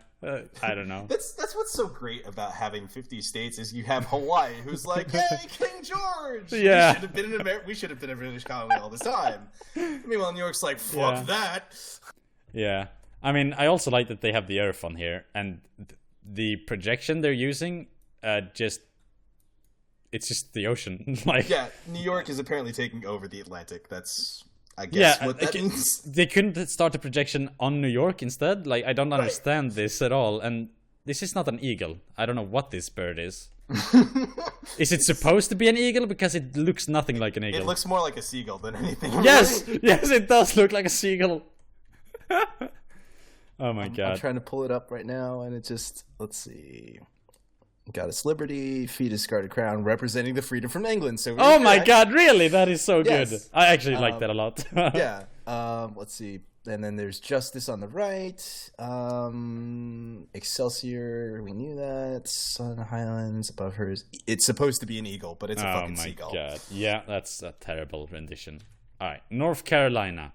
Speaker 1: I don't know.
Speaker 2: That's what's so great about having 50 states is you have Hawaii, who's like, hey, King George.
Speaker 1: Yeah.
Speaker 2: We should have been a British colony all this time. Meanwhile, New York's like, fuck that.
Speaker 1: Yeah. I mean, I also like that they have the Earth on here, and the projection they're using, it's just the ocean. Like,
Speaker 2: yeah, New York is apparently taking over the Atlantic. That's, I guess, what that means.
Speaker 1: They couldn't start a projection on New York instead? Like, I don't understand this at all. And this is not an eagle. I don't know what this bird is. Is it supposed to be an eagle? Because it looks nothing like an eagle.
Speaker 2: It looks more like a seagull than anything.
Speaker 1: Yes! Really. Yes, it does look like a seagull. Oh my god.
Speaker 2: I'm trying to pull it up right now, and it just... Let's see... Goddess Liberty, fetus guarded crown, representing the freedom from England. So
Speaker 1: oh my god, really? That is so good. I actually like that a lot.
Speaker 2: Yeah. Let's see. And then there's Justice on the right. Excelsior, we knew that. Sun Highlands above hers. It's supposed to be an eagle, but it's a fucking seagull. Oh my god.
Speaker 1: Yeah, that's a terrible rendition. Alright, North Carolina.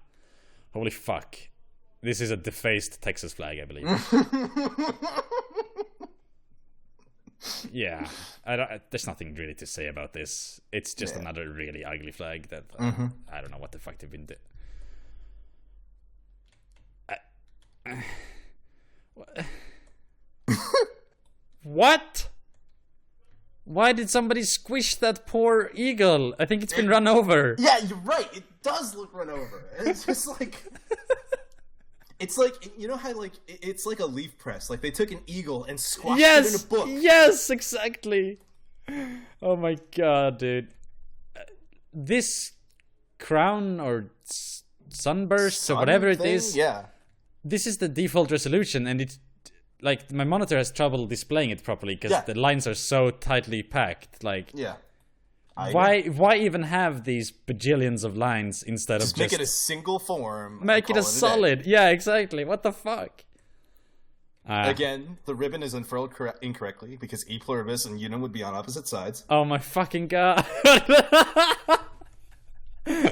Speaker 1: Holy fuck. This is a defaced Texas flag, I believe. Yeah, there's nothing really to say about this. It's just another really ugly flag that I don't know what the fuck they've been doing. What? Why did somebody squish that poor eagle? I think it's been run over.
Speaker 2: Yeah, you're right. It does look run over. It's just like... It's like, you know how, like, it's like a leaf press. Like, they took an eagle and squashed it in a book.
Speaker 1: Yes, exactly. Oh my god, dude. This crown or sunburst or whatever it is.
Speaker 2: Yeah.
Speaker 1: This is the default resolution, and it's, like, my monitor has trouble displaying it properly because the lines are so tightly packed. Like,
Speaker 2: yeah.
Speaker 1: Why even have these bajillions of lines instead of just
Speaker 2: make it a single form?
Speaker 1: Make it a solid. Yeah, exactly. What the fuck?
Speaker 2: Again, the ribbon is unfurled incorrectly because E pluribus and unum would be on opposite sides.
Speaker 1: Oh my fucking god.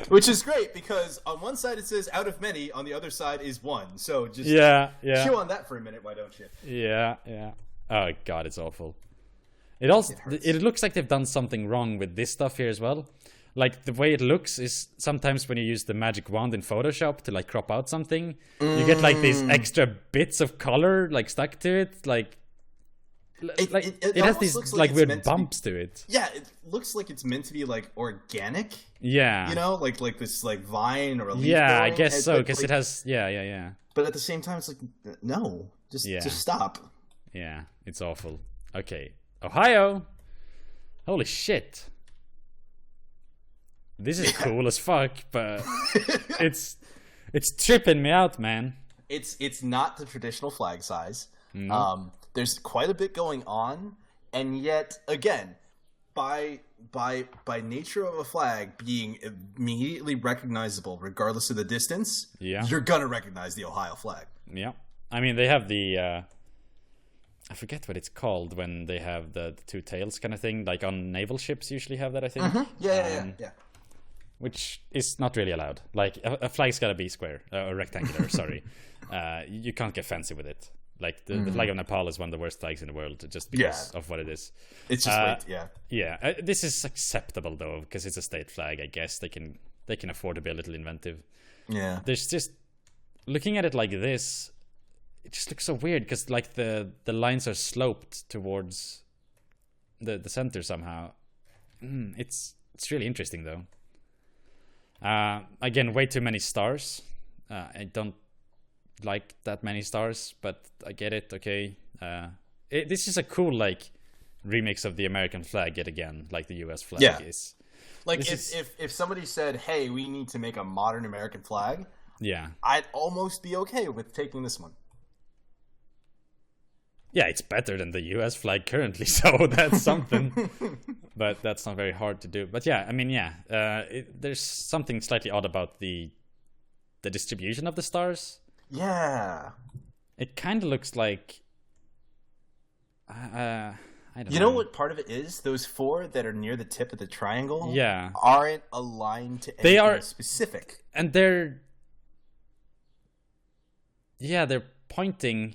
Speaker 2: Which is great because on one side it says out of many, on the other side is one. So just chew on that for a minute, why don't you?
Speaker 1: Yeah. Oh god, it's awful. It also it looks like they've done something wrong with this stuff here as well. Like, the way it looks is sometimes when you use the magic wand in Photoshop to like crop out something, you get like these extra bits of color like stuck to it. Like it has these like weird bumps to it.
Speaker 2: Yeah, it looks like it's meant to be like organic.
Speaker 1: Yeah,
Speaker 2: you know, like this like vine or a leaf.
Speaker 1: Yeah,
Speaker 2: growing.
Speaker 1: I guess so because it has. Yeah.
Speaker 2: But at the same time, it's like no, just stop.
Speaker 1: Yeah, it's awful. Okay. Ohio, holy shit! This is cool as fuck, but it's tripping me out, man.
Speaker 2: It's not the traditional flag size.
Speaker 1: No.
Speaker 2: There's quite a bit going on, and yet again, by nature of a flag being immediately recognizable regardless of the distance, you're gonna recognize the Ohio flag.
Speaker 1: Yeah, I mean they have the. I forget what it's called when they have the two tails kind of thing. Like on naval ships usually have that, I think.
Speaker 2: Yeah.
Speaker 1: Which is not really allowed. Like, a flag's gotta be square, or rectangular, sorry. You can't get fancy with it. Like, the flag of Nepal is one of the worst flags in the world, just because of what it is.
Speaker 2: It's just
Speaker 1: Yeah, this is acceptable, though, because it's a state flag, I guess. They can afford to be a little inventive.
Speaker 2: Yeah.
Speaker 1: There's just... Looking at it like this... It just looks so weird because like the lines are sloped towards the center somehow. It's really interesting though. Again, way too many stars. I don't like that many stars, but I get it. Okay, this is a cool like remix of the American flag yet again, like the U.S. flag is.
Speaker 2: Like if somebody said, "Hey, we need to make a modern American flag,"
Speaker 1: yeah,
Speaker 2: I'd almost be okay with taking this one.
Speaker 1: Yeah, it's better than the US flag currently, so that's something. But that's not very hard to do. But yeah, I mean, there's something slightly odd about the distribution of the stars.
Speaker 2: Yeah.
Speaker 1: It kind of looks like... I don't know.
Speaker 2: You know what part of it is? Those 4 that are near the tip of the triangle aren't aligned to anything specific.
Speaker 1: And they're pointing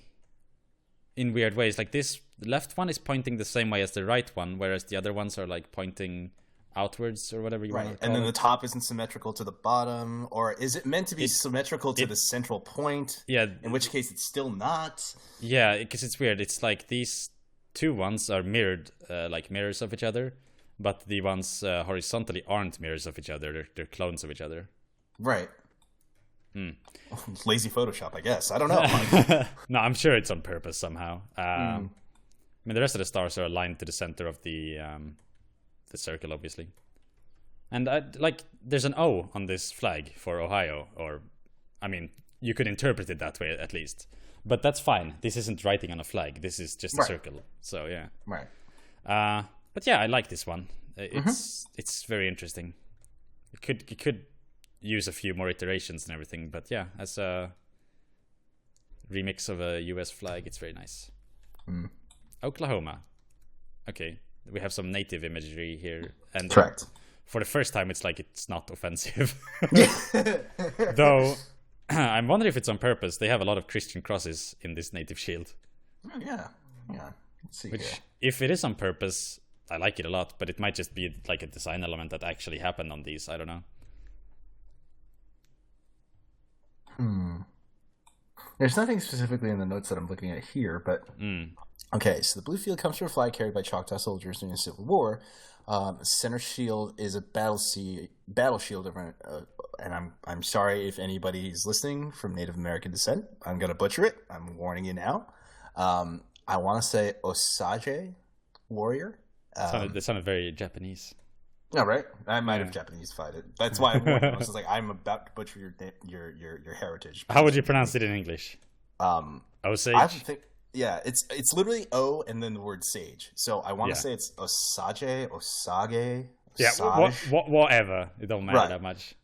Speaker 1: in weird ways. Like this left one is pointing the same way as the right one, whereas the other ones are like pointing outwards or whatever you want to call it.
Speaker 2: And then the top isn't symmetrical to the bottom, or is it meant to be symmetrical to the central point?
Speaker 1: Yeah.
Speaker 2: In which case it's still not.
Speaker 1: Yeah, because it's weird. It's like these 2 ones are mirrored, like mirrors of each other, but the ones horizontally aren't mirrors of each other. They're clones of each other.
Speaker 2: Right. Lazy Photoshop, I guess. I don't know.
Speaker 1: No, I'm sure it's on purpose somehow. I mean, the rest of the stars are aligned to the center of the circle, obviously. And like, there's an O on this flag for Ohio, or I mean, you could interpret it that way at least. But that's fine. This isn't writing on a flag. This is just a circle. So yeah.
Speaker 2: Right.
Speaker 1: But yeah, I like this one. It's very interesting. It could use a few more iterations and everything, but yeah, as a remix of a US flag, it's very nice. Oklahoma. Okay, we have some native imagery here, and
Speaker 2: correct.
Speaker 1: For the first time, it's like it's not offensive. Though I'm wondering if it's on purpose. They have a lot of Christian crosses in this native shield.
Speaker 2: Yeah. Let's see
Speaker 1: Which,
Speaker 2: here.
Speaker 1: if it is on purpose, I like it a lot, but it might just be like a design element that actually happened on these. I don't know.
Speaker 2: There's nothing specifically in the notes that I'm looking at here, but okay. So the blue field comes from a flag carried by Choctaw soldiers during the Civil War. Center shield is a battle shield of and I'm sorry if anybody is listening from Native American descent. I'm gonna butcher it. I'm warning you now. I want to say Osage warrior.
Speaker 1: They sounded very Japanese.
Speaker 2: No, right? I might have Japanese-fied it. That's why I was like, I'm about to butcher your heritage.
Speaker 1: How would you pronounce it in English? Osage?
Speaker 2: It's literally O and then the word sage. So I want to say it's Osage.
Speaker 1: Yeah, whatever. It don't matter that much.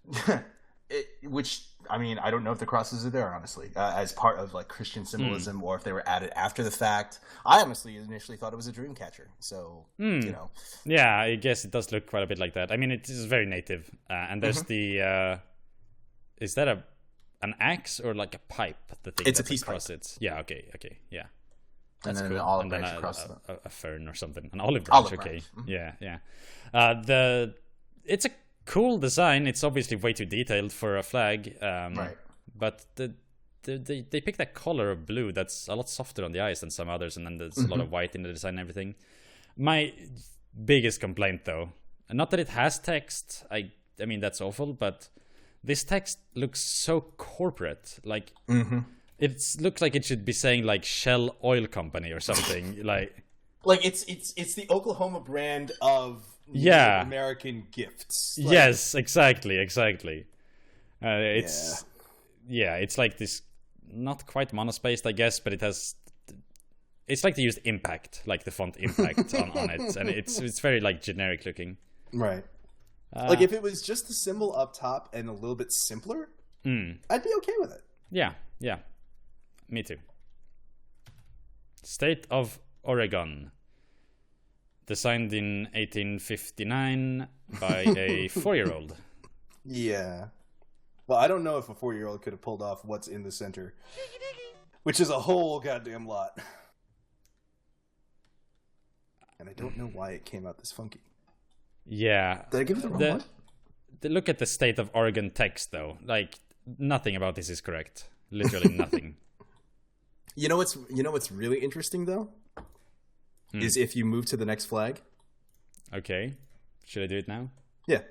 Speaker 2: Which, I mean, I don't know if the crosses are there, honestly, as part of like Christian symbolism, or if they were added after the fact. I honestly initially thought it was a dream catcher. So, you know.
Speaker 1: Yeah, I guess it does look quite a bit like that. I mean, it is very native. And there's the... is that an axe or like a pipe?
Speaker 2: It's a peace pipe.
Speaker 1: Yeah, okay, yeah.
Speaker 2: That's
Speaker 1: and then
Speaker 2: cool. An olive branch across
Speaker 1: a fern or something. An olive branch, okay.
Speaker 2: Branch.
Speaker 1: Yeah. It's a cool design. It's obviously way too detailed for a flag.
Speaker 2: Right.
Speaker 1: But they picked a color of blue that's a lot softer on the eyes than some others, and then there's a lot of white in the design and everything. My biggest complaint, though, not that it has text. I mean, that's awful, but this text looks so corporate. Like... It looks like it should be saying like Shell Oil Company or something. like
Speaker 2: it's the Oklahoma brand of Native American gifts. Like,
Speaker 1: yes, exactly. It's like this, not quite monospaced, I guess, but it's like they used Impact, like the font Impact on it, and it's very like generic looking.
Speaker 2: Right. Like if it was just the symbol up top and a little bit simpler, I'd be okay with it.
Speaker 1: Yeah. Me too. State of Oregon. Designed in 1859 by a 4-year-old.
Speaker 2: Yeah. Well, I don't know if a 4-year-old could have pulled off what's in the center. Which is a whole goddamn lot. And I don't know why it came out this funky.
Speaker 1: Yeah.
Speaker 2: Did I give it the wrong one?
Speaker 1: Look at the State of Oregon text, though. Like, nothing about this is correct. Literally nothing.
Speaker 2: You know what's really interesting though? Is if you move to the next flag.
Speaker 1: Okay. Should I do it now?
Speaker 2: Yeah.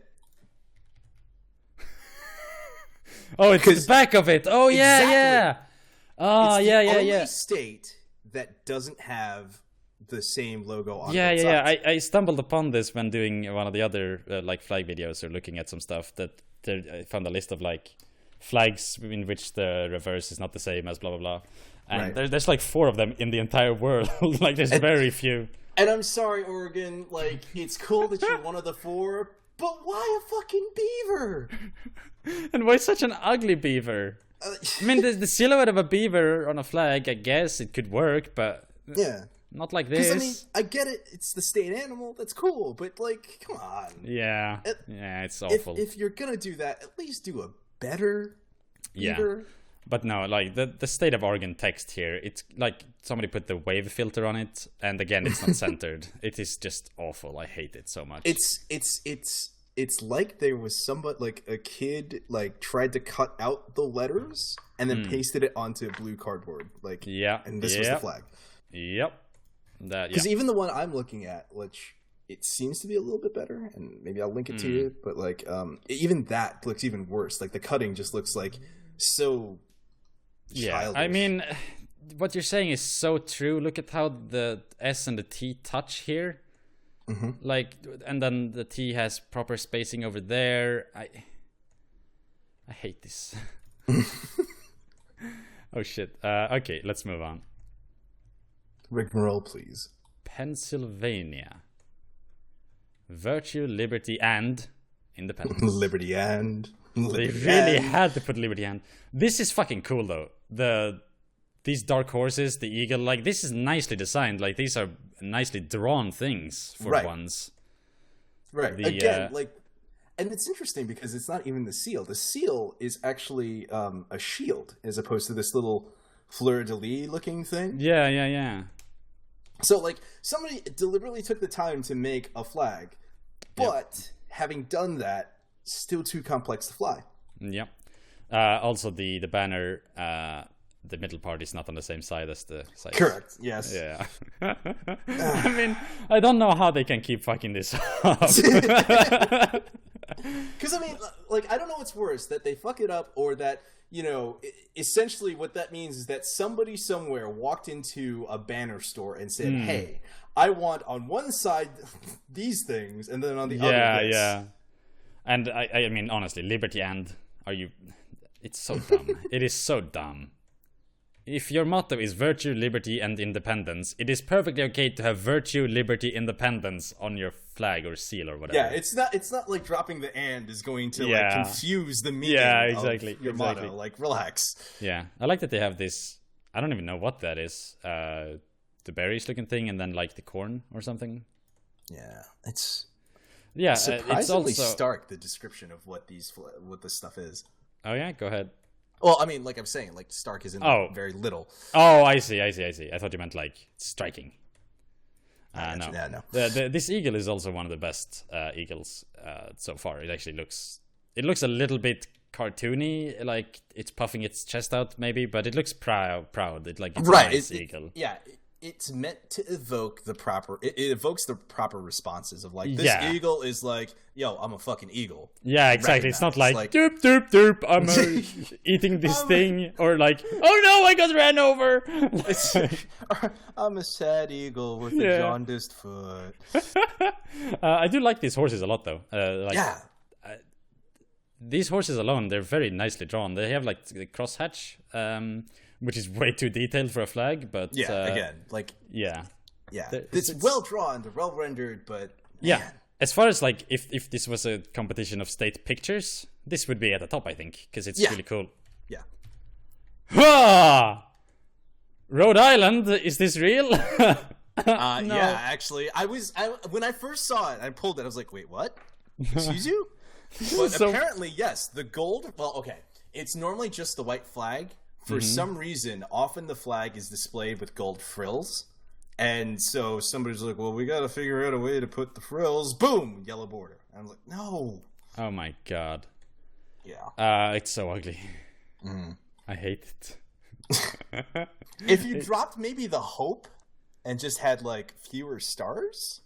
Speaker 1: Oh, it's the back of it. Oh yeah, exactly. Yeah. Oh,
Speaker 2: it's
Speaker 1: yeah.
Speaker 2: the only state that doesn't have the same logo on
Speaker 1: Yeah,
Speaker 2: both
Speaker 1: yeah,
Speaker 2: sides.
Speaker 1: yeah. I stumbled upon this when doing one of the other like flag videos or looking at some stuff that I found a list of like flags in which the reverse is not the same as blah blah blah, and there's like 4 of them in the entire world. Like there's very few.
Speaker 2: And I'm sorry, Oregon. Like it's cool that you're one of the 4, but why a fucking beaver?
Speaker 1: And why such an ugly beaver? I mean, the silhouette of a beaver on a flag, I guess it could work, but
Speaker 2: yeah.
Speaker 1: Not like this.
Speaker 2: I mean, I get it. It's the state animal. That's cool. But, like, come on.
Speaker 1: Yeah. Yeah, it's awful.
Speaker 2: If you're going to do that, at least do a better beaver.
Speaker 1: Yeah. But no, like, the state of Oregon text here, it's like somebody put the wave filter on it. And again, it's not centered. It is just awful. I hate it so much.
Speaker 2: It's like there was somebody, like, a kid, like, tried to cut out the letters and then pasted it onto blue cardboard. Like,
Speaker 1: yeah.
Speaker 2: And this was the flag.
Speaker 1: Yep.
Speaker 2: Because even the one I'm looking at, which it seems to be a little bit better, and maybe I'll link it to you, but like even that looks even worse. Like the cutting just looks like so childish.
Speaker 1: I mean, what you're saying is so true. Look at how the S and the T touch here. Like, and then the T has proper spacing over there. I hate this. Oh shit. Okay, let's move on.
Speaker 2: Rigmarole, please.
Speaker 1: Pennsylvania. Virtue, liberty, and independence.
Speaker 2: Liberty and...
Speaker 1: They really had to put liberty and... This is fucking cool, though. These dark horses, the eagle, like, this is nicely designed. Like, these are nicely drawn things for once.
Speaker 2: Right. Again, like... And it's interesting because it's not even the seal. The seal is actually a shield as opposed to this little fleur-de-lis looking thing.
Speaker 1: Yeah.
Speaker 2: So, like, somebody deliberately took the time to make a flag, but having done that, still too complex to fly.
Speaker 1: Yep. Also, the banner, the middle part is not on the same side as the side.
Speaker 2: Correct. Yes.
Speaker 1: Yeah. I mean, I don't know how they can keep fucking this up.
Speaker 2: Because, I mean, like, I don't know what's worse, that they fuck it up or that... You know, essentially what that means is that somebody somewhere walked into a banner store and said, hey, I want on one side these things and then on the other this.
Speaker 1: Yeah. And I mean, honestly, liberty and it's so dumb. It is so dumb. If your motto is virtue, liberty, and independence, it is perfectly okay to have virtue, liberty, independence on your flag or seal or whatever.
Speaker 2: Yeah, it's not like dropping the and is going to like confuse the meaning of your motto. Like, relax.
Speaker 1: Yeah, I like that they have this. I don't even know what that is. The berries looking thing, and then like the corn or something.
Speaker 2: Yeah, it's
Speaker 1: surprisingly
Speaker 2: it's also stark, the description of what this stuff is.
Speaker 1: Oh yeah, go ahead.
Speaker 2: Well, I mean, like I'm saying, like stark isn't very little.
Speaker 1: Oh, I see. I thought you meant like striking. No.
Speaker 2: Yeah, no.
Speaker 1: This eagle is also one of the best eagles so far. It actually looks a little bit cartoony, like it's puffing its chest out maybe, but it looks proud. It's a nice eagle.
Speaker 2: It's meant to evoke the proper... It evokes the proper responses of, like, this eagle is like, yo, I'm a fucking eagle.
Speaker 1: Yeah, exactly. It's not like, doop, doop, doop, I'm eating this thing. Or like, oh no, I got ran over.
Speaker 2: I'm a sad eagle with a jaundiced foot.
Speaker 1: I do like these horses a lot, though. These horses alone, they're very nicely drawn. They have, like, the crosshatch, which is way too detailed for a flag, but
Speaker 2: it's well drawn, they're well rendered, but
Speaker 1: man. As far as like if this was a competition of state pictures, this would be at the top, I think, because it's really cool. Rhode Island, is this real?
Speaker 2: No. Yeah, actually, when I first saw it, I pulled it. I was like, wait, what? Excuse you? But apparently, yes, the gold. Well, okay, it's normally just the white flag. For some reason, often the flag is displayed with gold frills. And so somebody's like, well, we got to figure out a way to put the frills. Boom! Yellow border. And I'm like, no.
Speaker 1: Oh, my God.
Speaker 2: Yeah.
Speaker 1: It's so ugly. I hate it.
Speaker 2: If you dropped maybe the hope and just had, like, fewer stars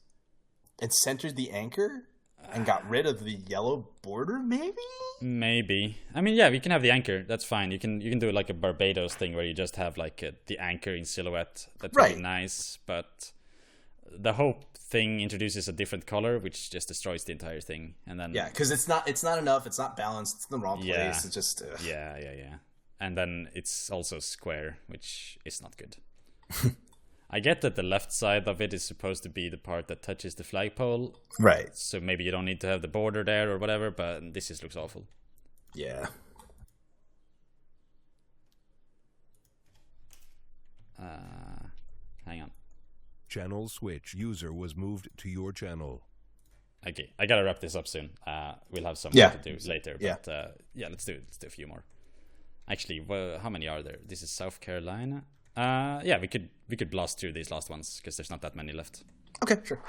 Speaker 2: and centered the anchor and got rid of the yellow border, maybe? I mean, yeah, we can have the anchor. That's fine. You can do like a Barbados thing where you just have like the anchor in silhouette. That's really nice. But
Speaker 1: the hope thing introduces a different color, which just destroys the entire thing, and then
Speaker 2: because it's not enough. It's not balanced. It's in the wrong place.
Speaker 1: Yeah.
Speaker 2: It's just
Speaker 1: yeah, and then it's also square, which is not good. I get that the left side of it is supposed to be the part that touches the flagpole,
Speaker 2: right.
Speaker 1: so maybe you don't need to have the border there or whatever, but this just looks awful.
Speaker 2: Yeah.
Speaker 1: Hang on.
Speaker 3: Channel switch. User was moved to your channel.
Speaker 1: Okay, I gotta wrap this up soon. We'll have some
Speaker 2: Yeah.
Speaker 1: more to do later, but let's do a few more. Actually, how many are there? This is South Carolina. Yeah, we could blast through these last ones because there's not that many left.
Speaker 2: Okay, sure.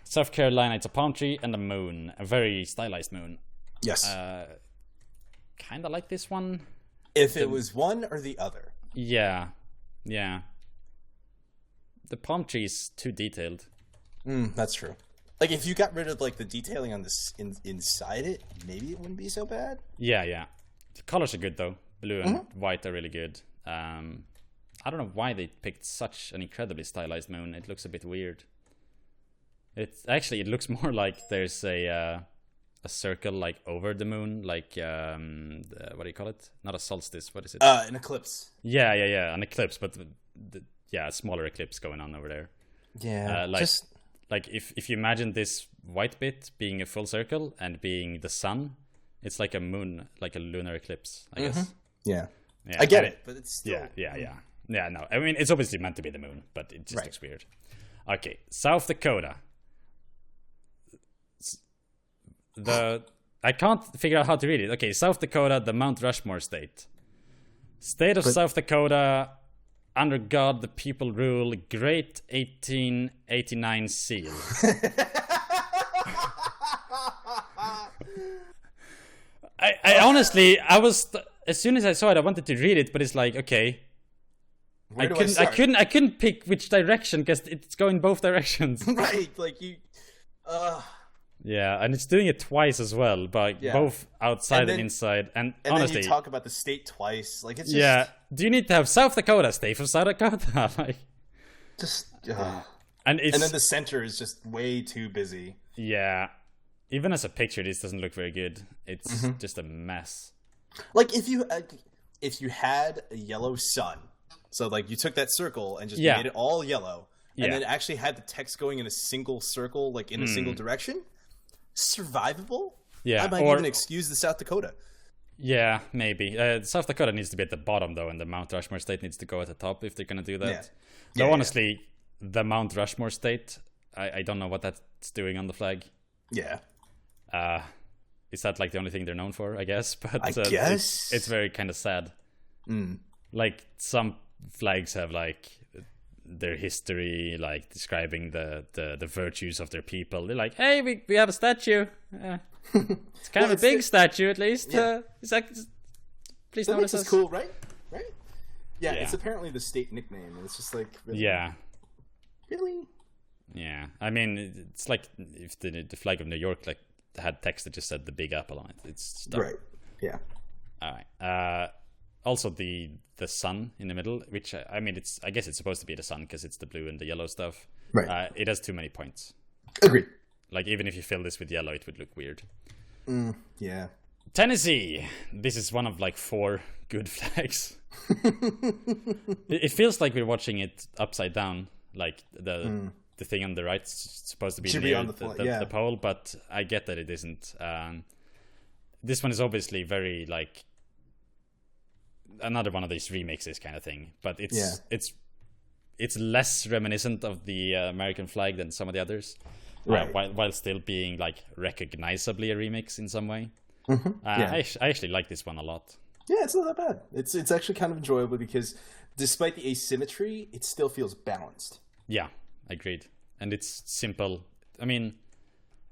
Speaker 1: South Carolina, it's a palm tree and a moon, a very stylized moon.
Speaker 2: Yes.
Speaker 1: Kind of like this one.
Speaker 2: If it was one or the other.
Speaker 1: Yeah. The palm tree is too detailed.
Speaker 2: That's true. Like, if you got rid of like the detailing on this inside it, maybe it wouldn't be so bad.
Speaker 1: Yeah. The colors are good though. Blue and white are really good. I don't know why they picked such an incredibly stylized moon. It looks a bit weird. It looks more like there's a circle like over the moon, like what do you call it? Not a solstice. What is it?
Speaker 2: An eclipse.
Speaker 1: Yeah, an eclipse, but a smaller eclipse going on over there.
Speaker 2: Yeah,
Speaker 1: like if you imagine this white bit being a full circle and being the sun, it's like a moon, like a lunar eclipse, I guess.
Speaker 2: Yeah, I get it, but it's still...
Speaker 1: Yeah, no. I mean, it's obviously meant to be the moon, but it just looks weird. Okay, South Dakota. I can't figure out how to read it. Okay, South Dakota, the Mount Rushmore state. State of South Dakota, under God, the people rule, great 1889 seal. I honestly, as soon as I saw it, I wanted to read it, but it's like, okay. I couldn't pick which direction because it's going both directions.
Speaker 2: Right, like you.
Speaker 1: Yeah, and it's doing it twice as well, but both outside and inside. And honestly,
Speaker 2: then you talk about the state twice, like it's just...
Speaker 1: Yeah, do you need to have South Dakota state from South Dakota? Like,
Speaker 2: just.
Speaker 1: And
Speaker 2: then the center is just way too busy.
Speaker 1: Yeah, even as a picture, this doesn't look very good. It's just a mess.
Speaker 2: Like if you had a yellow sun. So, like, you took that circle and just made it all yellow, and then actually had the text going in a single circle, like, in a single direction, survivable?
Speaker 1: Yeah.
Speaker 2: I might even excuse the South Dakota.
Speaker 1: Yeah, maybe. South Dakota needs to be at the bottom, though, and the Mount Rushmore state needs to go at the top if they're going to do that. Though, honestly, the Mount Rushmore state, I don't know what that's doing on the flag.
Speaker 2: Yeah.
Speaker 1: Is that, like, the only thing they're known for, I guess? But
Speaker 2: I guess.
Speaker 1: It's very kind of sad. Like, some flags have like their history, like describing the virtues of their people. They're like, hey, we have a statue. It's kind of a big statue, at least. It's like, please notice us.
Speaker 2: It's cool, right? Yeah, it's apparently the state nickname. It's just like really? Really.
Speaker 1: Yeah, I mean, it's like if the flag of New York like had text that just said the Big Apple on it. It's dumb.
Speaker 2: Right. Yeah.
Speaker 1: All right. Also, the sun in the middle, which I mean, I guess it's supposed to be the sun because it's the blue and the yellow stuff.
Speaker 2: Right.
Speaker 1: It has too many points.
Speaker 2: Agreed.
Speaker 1: Like, even if you fill this with yellow, it would look weird.
Speaker 2: Yeah.
Speaker 1: Tennessee. This is one of like 4 good flags. It feels like we're watching it upside down. Like the thing on the right is supposed to be near
Speaker 2: on
Speaker 1: the pole, but I get that it isn't. This one is obviously very like another one of these remixes kind of thing, but it's less reminiscent of the American flag than some of the others, while still being like recognizably a remix in some way. I actually like this one a lot.
Speaker 2: Yeah, it's not that bad. It's actually kind of enjoyable because despite the asymmetry, it still feels balanced.
Speaker 1: Yeah, agreed. And it's simple. I mean,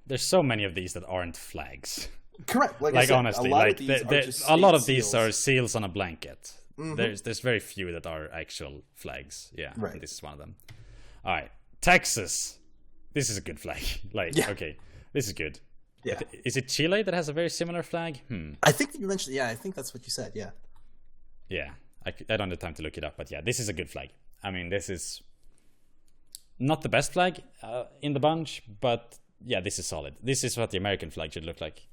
Speaker 1: there's so many of these that aren't flags.
Speaker 2: Correct. Like
Speaker 1: I
Speaker 2: said,
Speaker 1: honestly, a lot of these are seals on a blanket. There's very few that are actual flags. Yeah, right. This is one of them. All right, Texas. This is a good flag. Okay, this is good.
Speaker 2: Yeah.
Speaker 1: Is it Chile that has a very similar flag?
Speaker 2: I think that you mentioned. Yeah, I think that's what you said. Yeah.
Speaker 1: Yeah, I don't have time to look it up, but yeah, this is a good flag. I mean, this is not the best flag in the bunch, but yeah, this is solid. This is what the American flag should look like.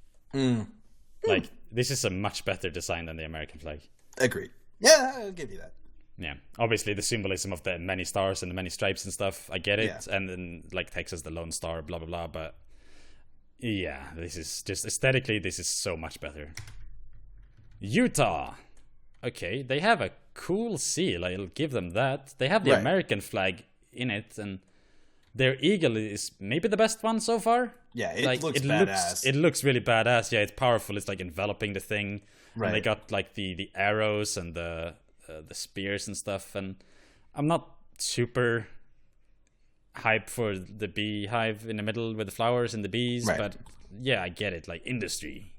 Speaker 1: Like, this is a much better design than the American flag.
Speaker 2: Agreed. Yeah, I'll give you that.
Speaker 1: Yeah, obviously the symbolism of the many stars and the many stripes and stuff, I get it.
Speaker 2: Yeah.
Speaker 1: And then, like, Texas, the lone star, blah, blah, blah. But yeah, this is just aesthetically, this is so much better. Utah. Okay, they have a cool seal. I'll give them that. They have the American flag in it, and their eagle is maybe the best one so far.
Speaker 2: Yeah, it looks badass.
Speaker 1: It looks really badass. Yeah, it's powerful. It's like enveloping the thing.
Speaker 2: Right.
Speaker 1: And they got like the arrows and the spears and stuff. And I'm not super hype for the beehive in the middle with the flowers and the bees, but yeah, I get it. Like, industry.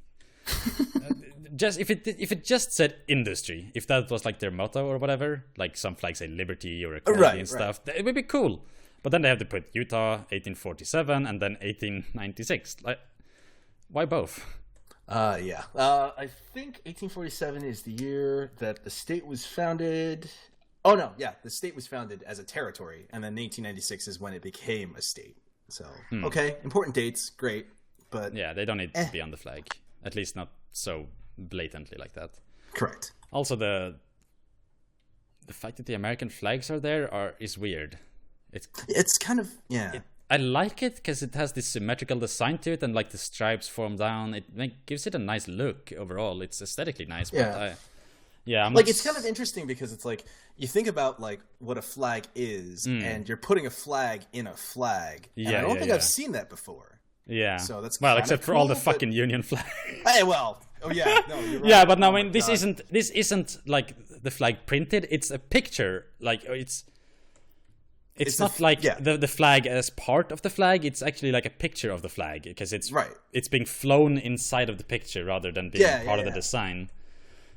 Speaker 1: Just if it just said industry, if that was like their motto or whatever, like some flags say liberty or equality and stuff, it would be cool. But then they have to put Utah 1847 and then 1896. Like, why both?
Speaker 2: Yeah. I think 1847 is the year that the state was founded. Oh no, yeah, the state was founded as a territory, and then 1896 is when it became a state. So okay, important dates, great, but
Speaker 1: yeah, they don't need to be on the flag, at least not so blatantly like that.
Speaker 2: Correct.
Speaker 1: Also, the fact that the American flags are there is weird.
Speaker 2: It's kind of
Speaker 1: I like it because it has this symmetrical design to it, and like the stripes form down. It gives it a nice look overall. It's aesthetically nice. But I'm
Speaker 2: like, it's kind of interesting because it's like you think about like what a flag is, and you're putting a flag in a flag. And I don't think I've seen that before.
Speaker 1: Yeah.
Speaker 2: So that's
Speaker 1: except for all the fucking Union flags.
Speaker 2: Hey, well. Oh yeah. No, you're right.
Speaker 1: Yeah, but no, I mean, this isn't like the flag printed. It's a picture. Like it's not like the flag as part of the flag. It's actually like a picture of the flag because it's being flown inside of the picture rather than being part of the design.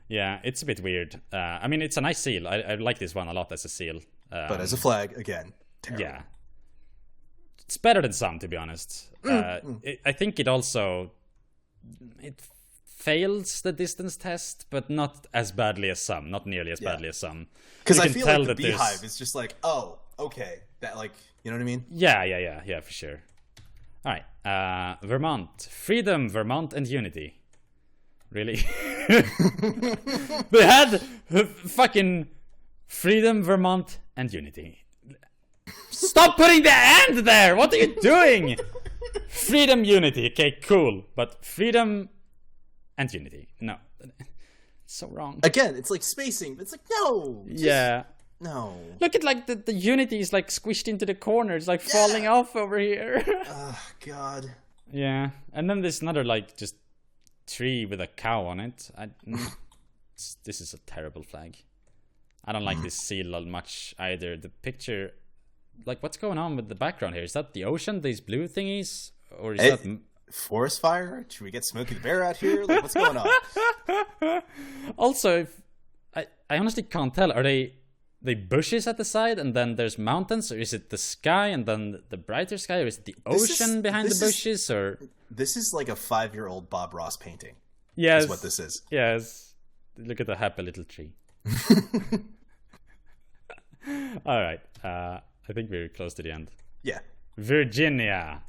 Speaker 1: Yeah, it's a bit weird. I mean, it's a nice seal. I like this one a lot as a seal.
Speaker 2: But as a flag, again, terrible.
Speaker 1: Yeah. It's better than some, to be honest. I think it also... It fails the distance test, but not as badly as some. Not nearly as badly as some.
Speaker 2: Because I feel like the beehive is just like, oh, okay. That, like, you know what I mean?
Speaker 1: Yeah, for sure. All right. Vermont. Freedom, Vermont, and unity. Really? They had fucking freedom, Vermont, and unity. Stop putting the and there! What are you doing? Freedom, unity. Okay, cool. But freedom and unity. No. It's so wrong.
Speaker 2: Again, it's like spacing. It's like, no. No.
Speaker 1: Look at like the unity is like squished into the corner. It's like falling off over here.
Speaker 2: Oh, God.
Speaker 1: Yeah. And then there's another like just tree with a cow on it. This is a terrible flag. I don't like this seal much either. The picture, like, what's going on with the background here? Is that the ocean, these blue thingies, or is that
Speaker 2: forest fire? Should we get Smokey the Bear out here? Like, what's going on?
Speaker 1: Also, I honestly can't tell. Are they bushes at the side and then there's mountains, or is it the sky and then the brighter sky, or is it the ocean behind the bushes? Or
Speaker 2: this is like a 5-year-old Bob Ross painting.
Speaker 1: Yes,
Speaker 2: is what this is.
Speaker 1: Yes, look at the happy little tree. All right, I think we're close to the end.
Speaker 2: Yeah.
Speaker 1: Virginia,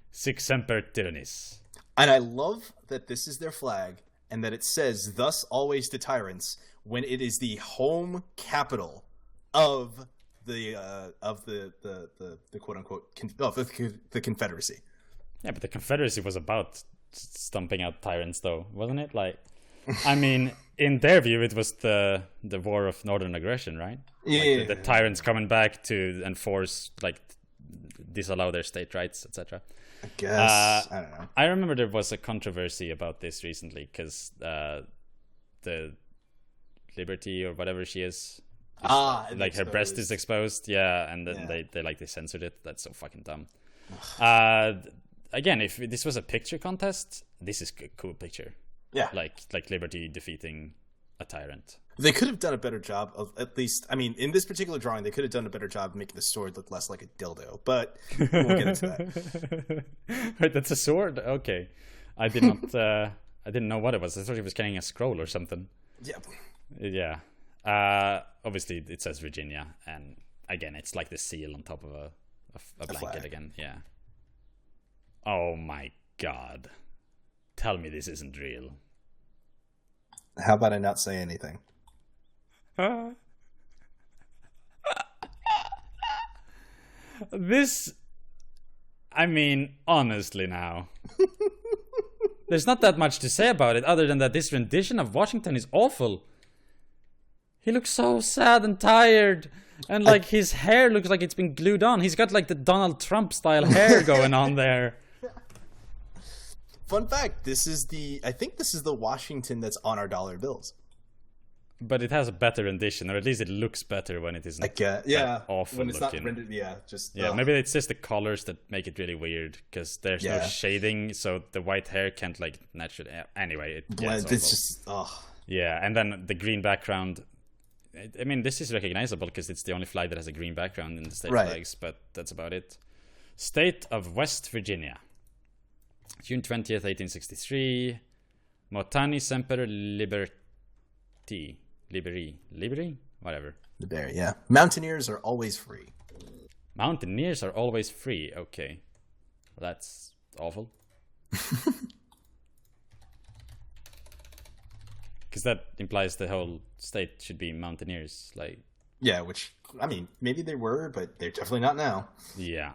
Speaker 1: Sic Semper Tyrannis.
Speaker 2: And I love that this is their flag and that it says "Thus always to tyrants" when it is the home capital of the quote unquote the Confederacy.
Speaker 1: Yeah, but the Confederacy was about stomping out tyrants, though, wasn't it? Like, I mean, in their view, it was the war of northern aggression, right?
Speaker 2: Yeah.
Speaker 1: Like the tyrants coming back to enforce, like, disallow their state rights, etc.
Speaker 2: I guess. I don't know.
Speaker 1: I remember there was a controversy about this recently because the Liberty or whatever she is, like her breast is exposed. Yeah, and then they censored it. That's so fucking dumb. Again, if this was a picture contest, this is a cool picture.
Speaker 2: Yeah,
Speaker 1: like Liberty defeating a tyrant.
Speaker 2: They could have done a better job of, at least, I mean, in this particular drawing, they could have done a better job of making the sword look less like a dildo, but we won't get into that.
Speaker 1: Wait, that's a sword? Okay. I did not, I didn't know what it was. I thought he was carrying a scroll or something.
Speaker 2: Yeah.
Speaker 1: Yeah. Obviously, it says Virginia, and again, it's like the seal on top of a a blanket
Speaker 2: flag.
Speaker 1: again. Yeah. Oh my god. Tell me this isn't real.
Speaker 2: How about I not say anything?
Speaker 1: This, I mean, honestly now. There's not that much to say about it other than that this rendition of Washington is awful. He looks so sad and tired. And like his hair looks like it's been glued on. He's got like the Donald Trump style hair going on there.
Speaker 2: Fun fact, I think this is the Washington that's on our dollar bills.
Speaker 1: But it has a better rendition, or at least it looks better when it isn't awful
Speaker 2: when it's
Speaker 1: looking.
Speaker 2: not rendered, just
Speaker 1: maybe it's just the colors that make it really weird, because there's no shading, so the white hair can't like naturally. Anyway, it
Speaker 2: blends. It's just
Speaker 1: yeah, and then the green background. I mean, this is recognizable because it's the only flag that has a green background in the state flags, but that's about it. State of West Virginia, June 20th, 1863. Motani semper liberty. Liberty? Whatever.
Speaker 2: Liberi, yeah. Mountaineers are always free.
Speaker 1: Mountaineers are always free. Okay. Well, that's awful. Because that implies the whole state should be mountaineers. Like.
Speaker 2: Yeah, which, I mean, maybe they were, but they're definitely not now.
Speaker 1: Yeah.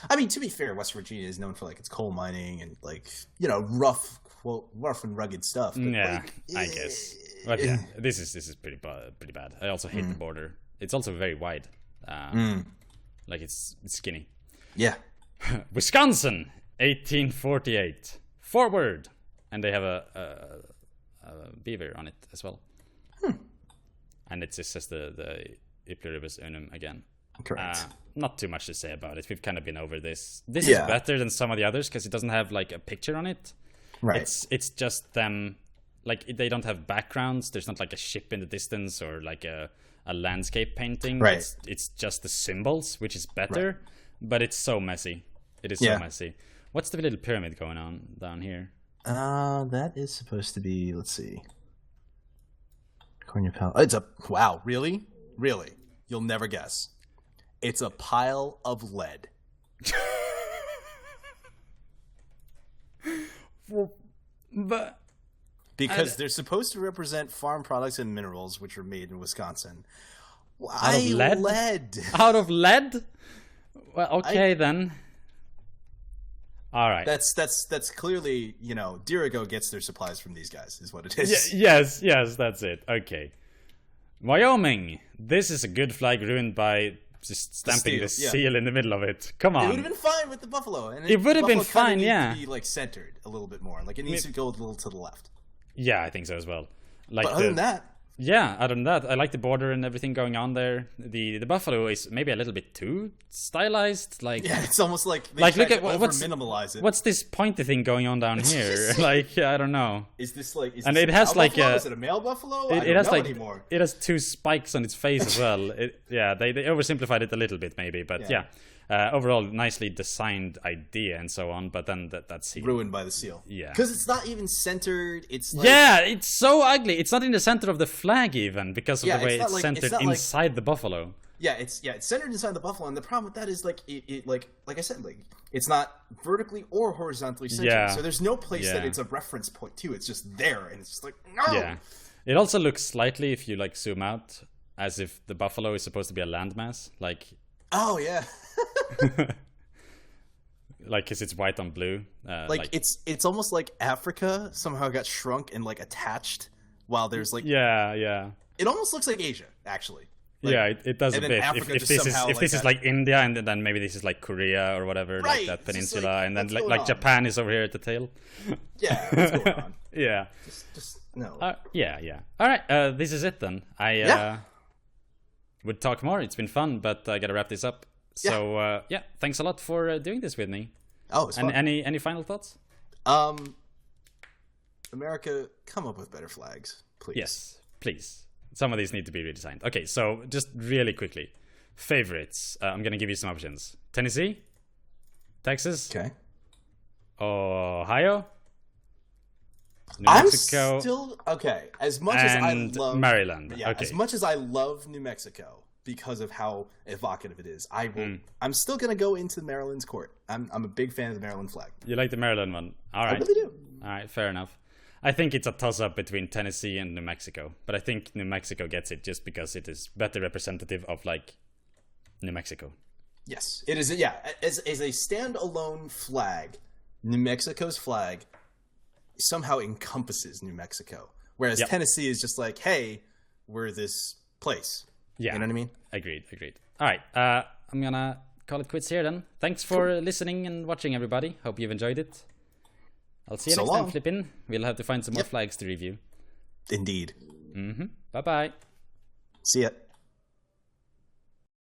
Speaker 2: I mean, to be fair, West Virginia is known for like its coal mining and like, you know, rough and rugged stuff. But,
Speaker 1: yeah,
Speaker 2: like,
Speaker 1: I guess. But yeah, this is pretty bad. I also hate the border. It's also very wide. Like it's skinny.
Speaker 2: Yeah.
Speaker 1: Wisconsin, 1848. Forward, and they have a beaver on it as well. And it just says the Ipluribus unum again.
Speaker 2: Correct.
Speaker 1: Not too much to say about it. We've kind of been over this. This is better than some of the others because it doesn't have like a picture on it.
Speaker 2: Right.
Speaker 1: It's just them. Like they don't have backgrounds. There's not like a ship in the distance or like a landscape painting.
Speaker 2: Right.
Speaker 1: It's just the symbols, which is better. Right. But it's so messy. It is so messy. What's the little pyramid going on down here?
Speaker 2: That is supposed to be. Let's see. It's a wow. Really? You'll never guess. It's a pile of lead.
Speaker 1: But
Speaker 2: because they're supposed to represent farm products and minerals which are made in Wisconsin.
Speaker 1: Out of lead? Out of lead? Well, okay then. All right.
Speaker 2: That's clearly, you know, Dirigo gets their supplies from these guys, is what it is.
Speaker 1: Yes, that's it. Okay. Wyoming. This is a good flag ruined by just stamping the seal in the middle of it. Come on.
Speaker 2: It would have been fine with the buffalo. And
Speaker 1: it would have been fine,
Speaker 2: to be like centered a little bit more. Like it needs to go a little to the left.
Speaker 1: Yeah, I think so as well. Like
Speaker 2: but other than that.
Speaker 1: Yeah, other than that, I like the border and everything going on there. The buffalo is maybe a little bit too stylized. Like
Speaker 2: it's almost like they
Speaker 1: look at
Speaker 2: minimalize it.
Speaker 1: What's this pointy thing going on down here? Like I don't know.
Speaker 2: Is this like?
Speaker 1: And it has like
Speaker 2: buffalo? Is it a male buffalo?
Speaker 1: It has like
Speaker 2: anymore.
Speaker 1: It has two spikes on its face as well. They oversimplified it a little bit maybe, but yeah. Overall, nicely designed idea and so on, but then that's
Speaker 2: ruined by the seal.
Speaker 1: Yeah,
Speaker 2: because it's not even centered. It's like,
Speaker 1: it's so ugly. It's not in the center of the flag even because of the way it's centered inside the buffalo.
Speaker 2: Yeah, it's centered inside the buffalo, and the problem with that is like it like I said, like it's not vertically or horizontally centered. Yeah. So there's no place that it's a reference point to. It's just there, and it's just like no.
Speaker 1: Yeah, it also looks slightly, if you like zoom out, as if the buffalo is supposed to be a landmass, like.
Speaker 2: Oh yeah.
Speaker 1: Like, cause it's white on blue.
Speaker 2: It's almost like Africa somehow got shrunk and like attached, while there's like
Speaker 1: yeah.
Speaker 2: It almost looks like Asia, actually.
Speaker 1: Like, yeah, it does a bit. If this is like India, and then maybe this is like Korea or whatever, like that peninsula, and then like Japan is over here at the tail.
Speaker 2: Yeah, what's going on?
Speaker 1: Yeah.
Speaker 2: Just no.
Speaker 1: Yeah. All right, this is it then. I would talk more. It's been fun, but I gotta wrap this up. So thanks a lot for doing this with me.
Speaker 2: Oh, it's fun.
Speaker 1: And any final thoughts?
Speaker 2: America, come up with better flags, please.
Speaker 1: Yes, please. Some of these need to be redesigned. Okay, so just really quickly, favorites. I'm gonna give you some options: Tennessee, Texas,
Speaker 2: okay,
Speaker 1: Ohio, New Mexico.
Speaker 2: I'm still okay. As much as I love
Speaker 1: Maryland.
Speaker 2: Yeah,
Speaker 1: okay.
Speaker 2: As much as I love New Mexico, because of how evocative it is. I'm still gonna go into Maryland's court. I'm a big fan of the Maryland flag.
Speaker 1: You like the Maryland one? All right.
Speaker 2: I really do.
Speaker 1: All right, fair enough. I think it's a toss-up between Tennessee and New Mexico, but I think New Mexico gets it just because it is better representative of like New Mexico.
Speaker 2: Yes, it is. Yeah, as a standalone flag, New Mexico's flag somehow encompasses New Mexico, whereas Tennessee is just like, hey, we're this place.
Speaker 1: Yeah,
Speaker 2: you know what I mean?
Speaker 1: Agreed. All right, I'm gonna call it quits here then. Thanks for listening and watching, everybody. Hope you've enjoyed it. I'll see you next time, Flippin. We'll have to find some more flags to review.
Speaker 2: Indeed.
Speaker 1: Bye-bye.
Speaker 2: See ya.